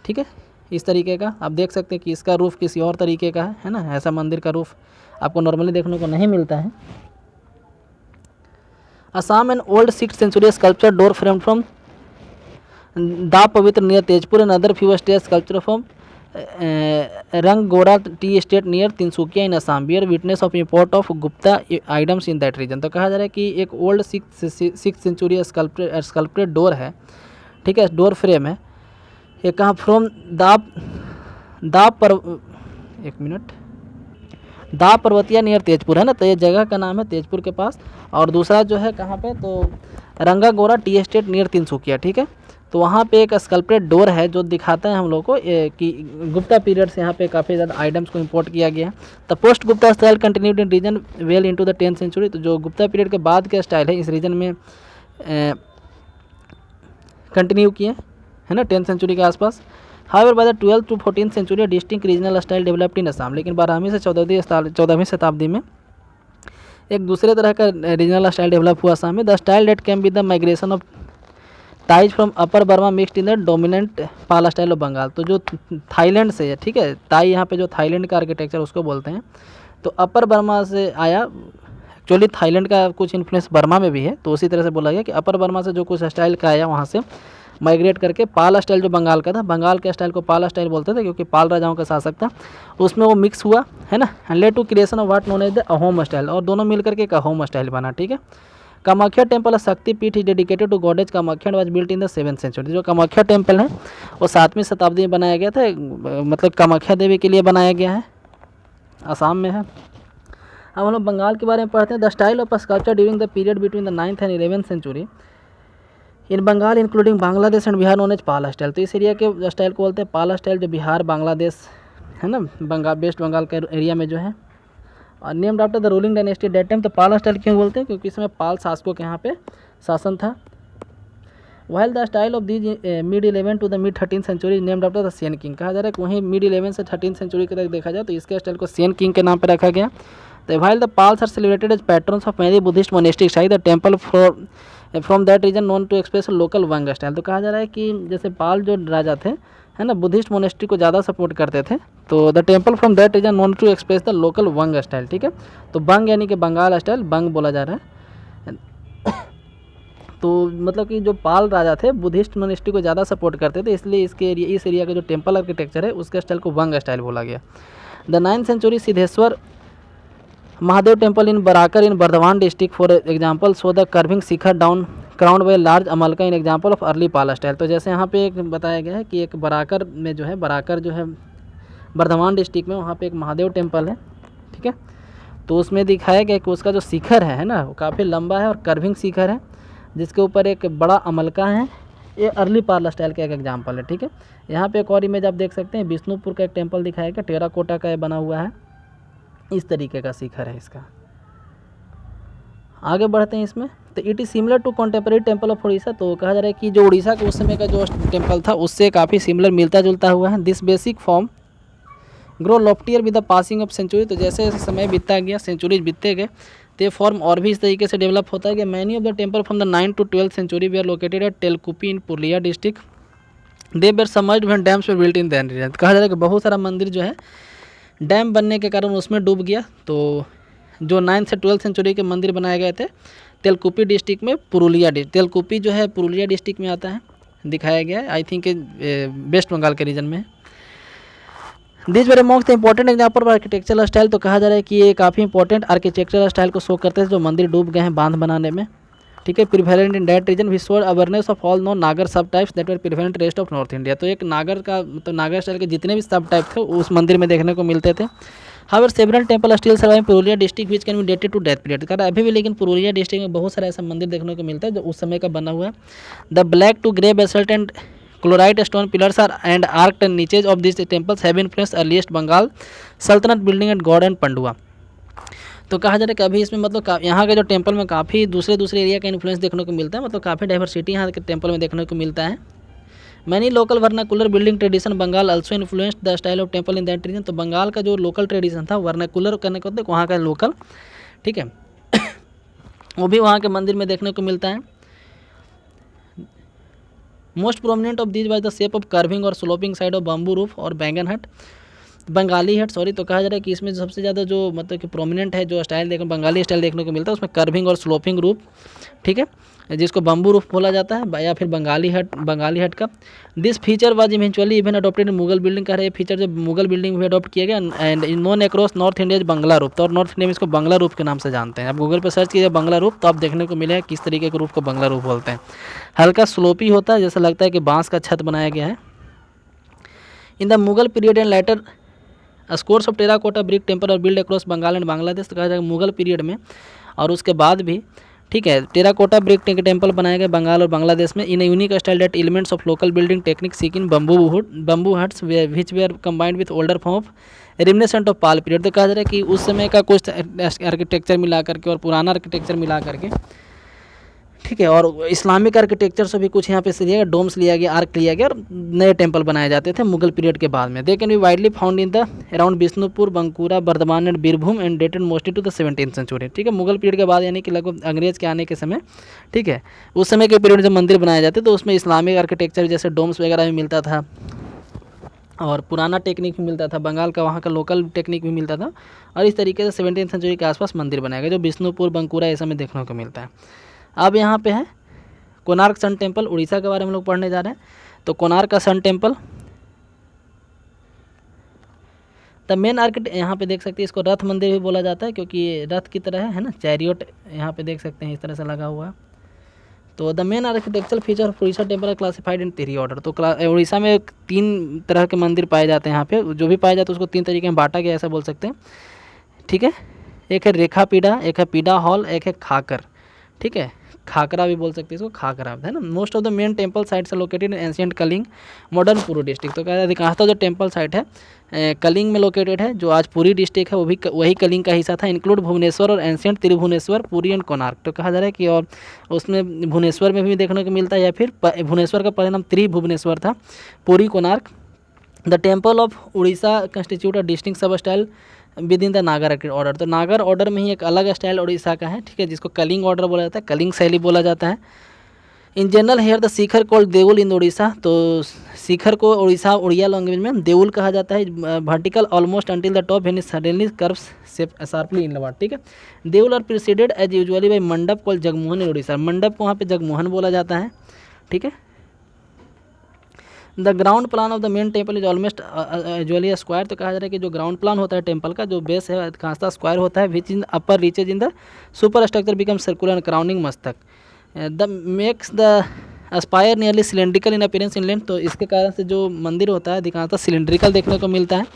ठीक है, इस तरीके का आप देख सकते हैं कि इसका रूफ किसी और तरीके का है ना, ऐसा मंदिर का रूफ आपको नॉर्मली देखने को नहीं मिलता है। Assam and old 6th century sculpture door frame from the पवित्र near Tezpur and other few state sculpture from Rangagora tea estate near Tinsukia in Assam bear witness of import of Gupta items in that region. तो कहा जा रहा है कि एक ओल्ड 6th सेंचुरी स्कल्पटेड डोर है, ठीक है, डोर फ्रेम है, ये कहाँ फ्रॉम दा पर्वतिया नियर तेजपुर है ना, तो ये जगह का नाम है तेजपुर के पास। और दूसरा जो है कहाँ पे, तो रंगागोड़ा टी एस्टेट नियर तिनसुकिया, ठीक है, तो वहाँ पे एक स्कल्पटेड डोर है जो दिखाता है हम लोग को कि गुप्ता पीरियड से यहाँ पे काफ़ी ज़्यादा आइटम्स को इंपोर्ट किया गया है। The post Gupta style continued in region well into the 10th century, तो जो गुप्ता पीरियड के बाद का स्टाइल है इस रीजन में कंटिन्यू किए, है ना, 10th सेंचुरी के आसपास। However by the 12th to 14th century distinct regional style developed in Assam, लेकिन 12वीं से 14वीं शताब्दी में एक दूसरे तरह का रीजनल स्टाइल डेवलप हुआ असम में। The style that came with the migration of Tais from upper Burma mixed in the dominant Pala style of Bengal, तो जो थाईलैंड से है, ठीक है, ताई यहाँ पे जो थाईलैंड का आर्किटेक्चर उसको बोलते हैं, तो अपर बर्मा से आया, एक्चुअली थाईलैंड का कुछ इन्फ्लुएंस बर्मा में भी है, तो उसी तरह से बोला गया कि अपर बर्मा से जो कुछ स्टाइल का आया वहाँ से माइग्रेट करके पाल स्टाइल जो बंगाल का था, बंगाल के स्टाइल को पाल स्टाइल बोलते थे क्योंकि पाल राजाओं का शासक था, उसमें वो मिक्स हुआ, है ना, and led to creation of what known as the Ahom style, और दोनों मिलकर के एक अहोम स्टाइल बना, ठीक है। Kamakhya temple Shaktipeeth is dedicated to goddess Kamakhya and was built in the 7th century. जो कामाख्या टेम्पल है वो 7वीं शताब्दी में बनाया गया था, मतलब कामाख्या देवी के लिए बनाया गया है, आसाम में है। अब हम लोग बंगाल के बारे में पढ़ते हैं। The style of sculpture during the period between the 9th and 11th century in Bengal including Bangladesh and Bihar known as Pala style, तो इस एरिया के स्टाइल को बोलते हैं पाला स्टाइल, जो बिहार बांग्लादेश है ना, बंगाल वेस्ट बंगाल के एरिया में जो है, और named after the ruling dynasty that time. तो पाला स्टाइल क्यों बोलते हैं, क्योंकि इसमें पाल शासकों के यहाँ पे शासन था। While the style of these mid 11 to the mid 13th century named after the Sen king, कहा जा रहा है कि वहीं मिड 11 से 13th सेंचुरी के तक देखा जाए तो इसके स्टाइल को सेन किंग के नाम पर रखा गया। तो while the Palas are celebrated as patrons of many Buddhist monastic site the temple from that region known to express local Vanga style. तो कहा जा रहा है कि जैसे पाल जो राजा थे, है ना, बुद्धिस्ट मोनेस्ट्री को ज़्यादा सपोर्ट करते थे, तो the temple from that region known to express the local Vanga style, ठीक है, तो बंग यानी कि बंगाल स्टाइल, बंग बोला जा रहा है। तो मतलब कि जो पाल राजा थे बुद्धिस्ट मोनेस्ट्री को ज़्यादा सपोर्ट करते थे, इसलिए इस एरिया का जो टेम्पल आर्किटेक्चर है उसके स्टाइल को वंग स्टाइल बोला गया। द 9th century Siddheshwar Mahadev temple in Barakar in Bardhaman district for example so the curving shikhara down crowned by large amalaka in example of early Pala style. तो जैसे यहाँ पे एक बताया गया है कि एक बराकर में जो है, बराकर जो है बर्धमान डिस्ट्रिक्ट में, वहाँ पे एक महादेव टेम्पल है, ठीक है, तो उसमें दिखाया गया कि उसका जो शिखर है ना, वो काफ़ी लंबा है और कर्विंग शिखर है, जिसके ऊपर एक बड़ा अमलका है। ये अर्ली पाला स्टाइल का एक एग्जाम्पल है, ठीक है। यहाँ पे एक और इमेज आप देख सकते हैं, विष्णुपुर का एक टेम्पल दिखाया गया, टेराकोटा का बना हुआ है, इस तरीके का शिखर है इसका। आगे बढ़ते हैं इसमें। तो it is similar to contemporary temple of Orissa, तो कहा जा रहा है कि जो उड़ीसा के उस समय का जो टेम्पल था उससे काफ़ी सिमिलर, मिलता जुलता हुआ है। This basic form grow loftier with the passing of century, तो जैसे जैसे समय बीतता गया, सेंचुरीज बीतते गए, तो ये फॉर्म और भी इस तरीके से डेवलप होता है कि many of the temple from the 9th to 12th century we are located at Telkupi in Purulia district, they were submerged when dams were built in that region. कहा जा रहा है कि बहुत सारा मंदिर जो है डैम बनने के कारण उसमें डूब गया। तो जो 9th से 12th सेंचुरी के मंदिर बनाए गए थे तेलकुपी डिस्ट्रिक्ट में, पुरुलिया तेलकुपी जो है पुरुलिया डिस्ट्रिक्ट में आता है, दिखाया गया है, आई थिंक वेस्ट बंगाल के रीजन में। This were amongst the important example of architectural style, तो कहा जा रहा है कि ये काफ़ी इंपॉर्टेंट आर्किटेक्चरल स्टाइल को शो करते हैं जो मंदिर डूब गए हैं बांध बनाने में। ठीक है, prevalent in that region, with awareness of all known Nagara subtypes that were prevalent rest of north India. तो एक नागर का मतलब नागर स्टाइल के जितने भी सब टाइप थे उस मंदिर में देखने को मिलते थे। However several temple still survive Purulia district which can be dated to that period. कह रहा है अभी भी लेकिन पुरुलिया डिस्ट्रिक्ट में बहुत सारा ऐसा मंदिर देखने को मिलता है जो उस समय का बना हुआ है। The black to grey basalt and chlorite stone pillars are and arched niches of this temples have influenced earliest Bengal Sultanate building and Gaur and Pandua. तो कहा जा रहा है कि अभी इसमें मतलब यहाँ के जो टेम्पल में काफ़ी दूसरे एरिया का इन्फ्लुएंस देखने को मिलता है, मतलब काफ़ी डाइवर्सिटी यहाँ के टेम्पल में देखने को मिलता है। Many local vernacular building tradition Bengal also influenced the style of temple in that region. तो बंगाल का जो लोकल ट्रेडिशन था वर्नाकुलर करने को होता है वहाँ का लोकल, ठीक है वो भी वहाँ के मंदिर में देखने को मिलता है। Most prominent of these was the shape of curving और sloping side of bamboo roof और बैंगन हट बंगाली हट सॉरी। तो कहा जा रहा है कि इसमें सबसे ज़्यादा जो मतलब कि प्रोमिनेंट है जो स्टाइल देखने बंगाली स्टाइल देखने को मिलता है उसमें कर्विंग और स्लोपिंग रूफ, ठीक है जिसको बम्बू रूफ बोला जाता है या फिर बंगाली हट का। This feature was eventually even adopted in Mughal building. कह रहे हैं फीचर जब मुगल बिल्डिंग में अडॉप्ट किया गया and known across north India bangla roof. तो और नॉर्थ इंडिया में इसको बंगला रूप के नाम से जानते हैं। आप गूगल पर सर्च कीजिए बंगला रूप तो आप देखने को मिलेगा किस तरीके के रूप को बंगला रूप बोलते हैं। हल्का स्लोपी होता है, जैसा लगता है कि बांस का छत बनाया गया है। In the Mughal period and later scores of terracotta brick temple और build across Bengal and Bangladesh. तो कहा जाएगा मुगल पीरियड में और उसके बाद भी, ठीक है टेराकोटा ब्रिक टेम्पल बनाए गए बंगाल और बांग्लादेश में in unique style that elements of local building technique seek in bamboo huts which were combined with older form of reminiscent of Pala period. तो कहा जा रहा है कि उस समय का कुछ आर्किटेक्चर मिला करके और पुराना आर्किटेक्चर मिला करके, ठीक है और इस्लामिक आर्किटेक्चर से भी कुछ यहाँ पे से लिया गया, डोम्स लिया गया, आर्क लिया गया और नए टेम्पल बनाए जाते थे मुगल पीरियड के बाद में। They can be widely found in the around Bishnupur Bankura Bardhaman and Birbhum and dated mostly to the 17th century. ठीक है मुगल पीरियड के बाद यानी कि लगभग अंग्रेज के आने के समय, ठीक है उस समय के पीरियड में जब मंदिर बनाए जाते तो उसमें इस्लामिक आर्किटेक्चर जैसे डोम्स वगैरह भी मिलता था और पुराना टेक्निक भी मिलता था, बंगाल का वहाँ का लोकल टेक्निक भी मिलता था और इस तरीके से 17th सेंचुरी के आसपास मंदिर बनाया गया जो बिष्णुपुर बंकुरा ऐसा में देखने को मिलता है। अब यहाँ पे है कोणार्क सन टेम्पल, उड़ीसा के बारे में लोग पढ़ने जा रहे हैं। तो कोणार्क का sun temple the main architect, यहाँ पे देख सकते हैं इसको रथ मंदिर भी बोला जाता है क्योंकि ये रथ की तरह है ना, चैरियट यहाँ पे देख सकते हैं इस तरह से लगा हुआ है। तो the main architectural feature of Orissa temple are classified in 3 order. तो उड़ीसा में 3 तरह के मंदिर पाए जाते हैं यहाँ पे, जो भी पाए जाते हैं उसको 3 तरीके में बांटा गया ऐसा बोल सकते हैं, ठीक है। एक है रेखा पीढ़ा, एक है पीढ़ा हॉल, एक है खाकर, ठीक है खाकरा भी बोल सकते हैं इसको, खाकरा है ना। Most of the main temple sites are located in ancient Kalinga modern Puri district. तो क्या अधिकांशतः जो टेम्पल साइट है कलिंग में लोकेटेड है, जो आज पुरी डिस्ट्रिक्ट है वो भी वही कलिंग का हिस्सा था। इंक्लूड भुवनेश्वर और एंशिएंट त्रिभुवनेश्वर पुरी एंड कोणार्क। तो कहा जा रहा है कि और उसमें भुवनेश्वर में भी देखने को मिलता है या फिर भुवनेश्वर का परिणाम त्रिभुवनेश्वर था, Puri Konark. The temple of Orissa constitute a distinct सब स्टाइल विद इन द नागर ऑर्डर। तो नागर ऑर्डर में ही एक अलग स्टाइल उड़ीसा का है, ठीक है जिसको कलिंग ऑर्डर बोला जाता है, कलिंग शैली बोला जाता है। In general here the shikhara called deul in Orissa. तो शिखर को उड़िया लैंग्वेज में देउल कहा जाता है। Vertical almost until the top and suddenly curves sharply inward, ठीक है। Deul are preceded as usually by mandapa called Jagamohana in Orissa. मंडप को वहाँ पे जगमोहन बोला जाता है, ठीक है। The ground plan of the main temple is almost usually square. तो कहा जा रहा है कि जो ग्राउंड प्लान होता है टेम्पल का जो बेस है खासा स्क्वायर होता है, which in upper reaches in the superstructure become circular crowning mastaka. The makes the aspire nearly cylindrical in appearance in length. तो इसके कारण से जो मंदिर होता है अधिकांशतः सिलेंड्रिकल देखने को मिलता है।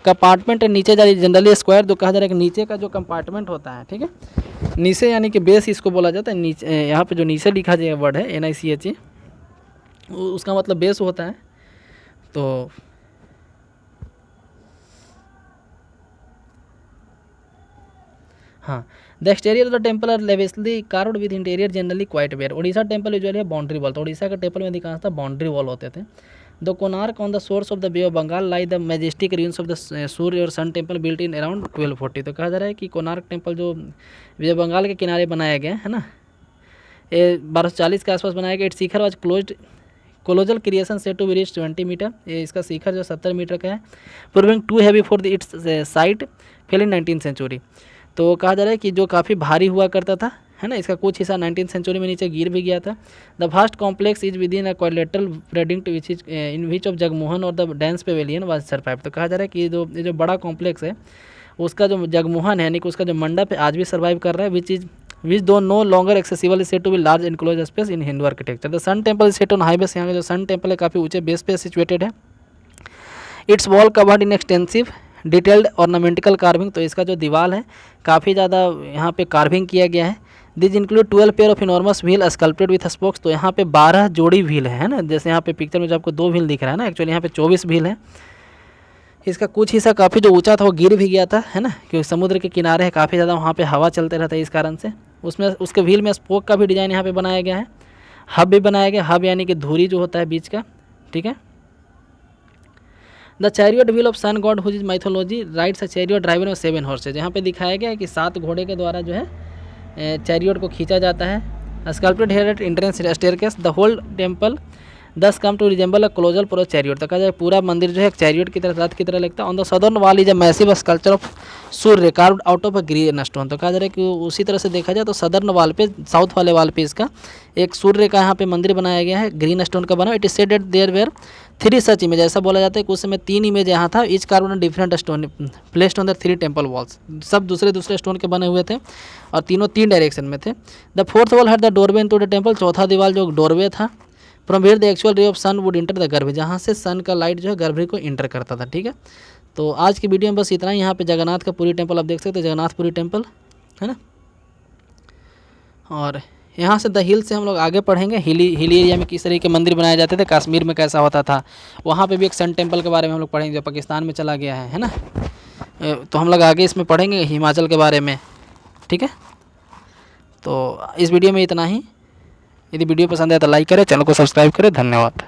कंपार्टमेंट नीचे जा रही जनरली स्क्वायर। तो कहा जा रहा है कि नीचे का जो कंपार्टमेंट होता है, ठीक है नीचे यानी कि बेस इसको बोला जाता है। नीचे यहाँ पे जो नीचे लिखा जाए वर्ड है NICHE, उसका मतलब बेस होता है। तो हाँ the exterior of the temple are lavishly carved with interior generally quite bare. Orissa temple usually है बाउंड्री वॉल। तो उड़ीसा के टेम्पल में अधिकांशतः बाउंड्री वॉल होते थे। The Konark on the shores of the bay of Bengal lie the majestic ruins of the Surya और sun temple built in around 1240। तो कहा जा रहा है कि कोणार्क टेम्पल जो बे बंगाल के किनारे बनाया गया है ना, ये 1240 के आसपास बनाया गया। It shikhara was closed colossal creation set to be reach 20 metre. ये इसका शिखर जो 70 मीटर का है। Proving too heavy for the its site fell in 19th century. तो कहा जा रहा है कि जो काफ़ी भारी हुआ करता था, है ना, इसका कुछ हिस्सा 19th सेंचुरी में नीचे गिर भी गया था। The vast complex is within a quadrilateral predict which is in which of Jagamohana और the dance pavilion was survive. तो कहा जा रहा है कि जो बड़ा कॉम्प्लेक्स है उसका जो जगमोहन है यानी कि उसका जो मंडप है आज भी सर्वाइव कर रहा है, विच is which though no longer accessible is said to be large enclose space in Hindu architecture. The sun temple is set on high base, यहाँ का जो सन टेम्पल है काफ़ी ऊंचे बेस पे सिचुएटेड है। Its wall covered in extensive detailed ornamental carving, तो इसका जो दीवार है काफ़ी ज़्यादा यहाँ पे कार्विंग किया गया है। This include 12 pair of enormous wheel sculpted with spokes, तो यहाँ पे 12 जोड़ी व्हील है ना, जैसे यहाँ पे पिक्चर में जो आपको 2 व्हील दिख रहा है ना, एक्चुअली यहाँ पे 24 व्हील है। इसका कुछ हिस्सा काफ़ी जो ऊंचा था वो गिर भी गया था, है ना, क्योंकि समुद्र के किनारे है, काफ़ी ज़्यादा वहाँ पे हवा चलते रहता है, इस कारण से उसमें उसके व्हील में स्पोक का भी डिज़ाइन यहाँ पे बनाया गया है। हब भी बनाया गया, हब यानी कि धुरी जो होता है बीच का, ठीक है। The chariot wheel of sun god whose is mythology rides a chariot driver में 7 हॉर्सेज, यहाँ पे दिखाया गया है कि 7 घोड़े के द्वारा जो है चैरियट को खींचा जाता है। Sculpted here at entrance staircase, the whole temple thus come to resemble a colossal pro chariot, तो कहा जाए पूरा मंदिर जो है एक चैरियट की तरह, रथ की तरह लगता है। On the southern wall is a massive sculpture of Surya carved out of a green stone, तो कहा जा रहा है कि उसी तरह से देखा जाए तो सदर्न वॉल पे, साउथ वाले वॉल पे इसका एक सूर्य का यहाँ पे मंदिर बनाया गया है, ग्रीन स्टोन का बना। It is said that there were 3 such image, ऐसा बोला जाता है कि उस समय 3 इमेज यहाँ था। Each carved on different stone placed on the 3 temple walls, सब दूसरे दूसरे स्टोन के बने हुए थे और तीनों 3 डायरेक्शन में थे। The fourth wall had the doorway into the temple, चौथा दीवार जो डोरवे था। From where the actual ray of sun would enter the garbha, जहाँ से सन का लाइट जो है गर्भगृह को इंटर करता था, ठीक है। तो आज की वीडियो में बस इतना ही। यहाँ पे जगन्नाथ का पूरी टेम्पल आप देख सकते हैं, जगन्नाथपुरी टेम्पल है ना। और यहाँ से द हिल से हम लोग आगे पढ़ेंगे, हिली एरिया में किस तरह के मंदिर बनाए जाते थे, कश्मीर में कैसा होता था, वहाँ पे भी एक सन टेम्पल के बारे में हम लोग पढ़ेंगे जो पाकिस्तान में चला गया है ना। तो हम लोग आगे इसमें पढ़ेंगे हिमाचल के बारे में, ठीक है। तो इस वीडियो में इतना ही। यदि वीडियो पसंद आए तो लाइक करें, चैनल को सब्सक्राइब करें। धन्यवाद।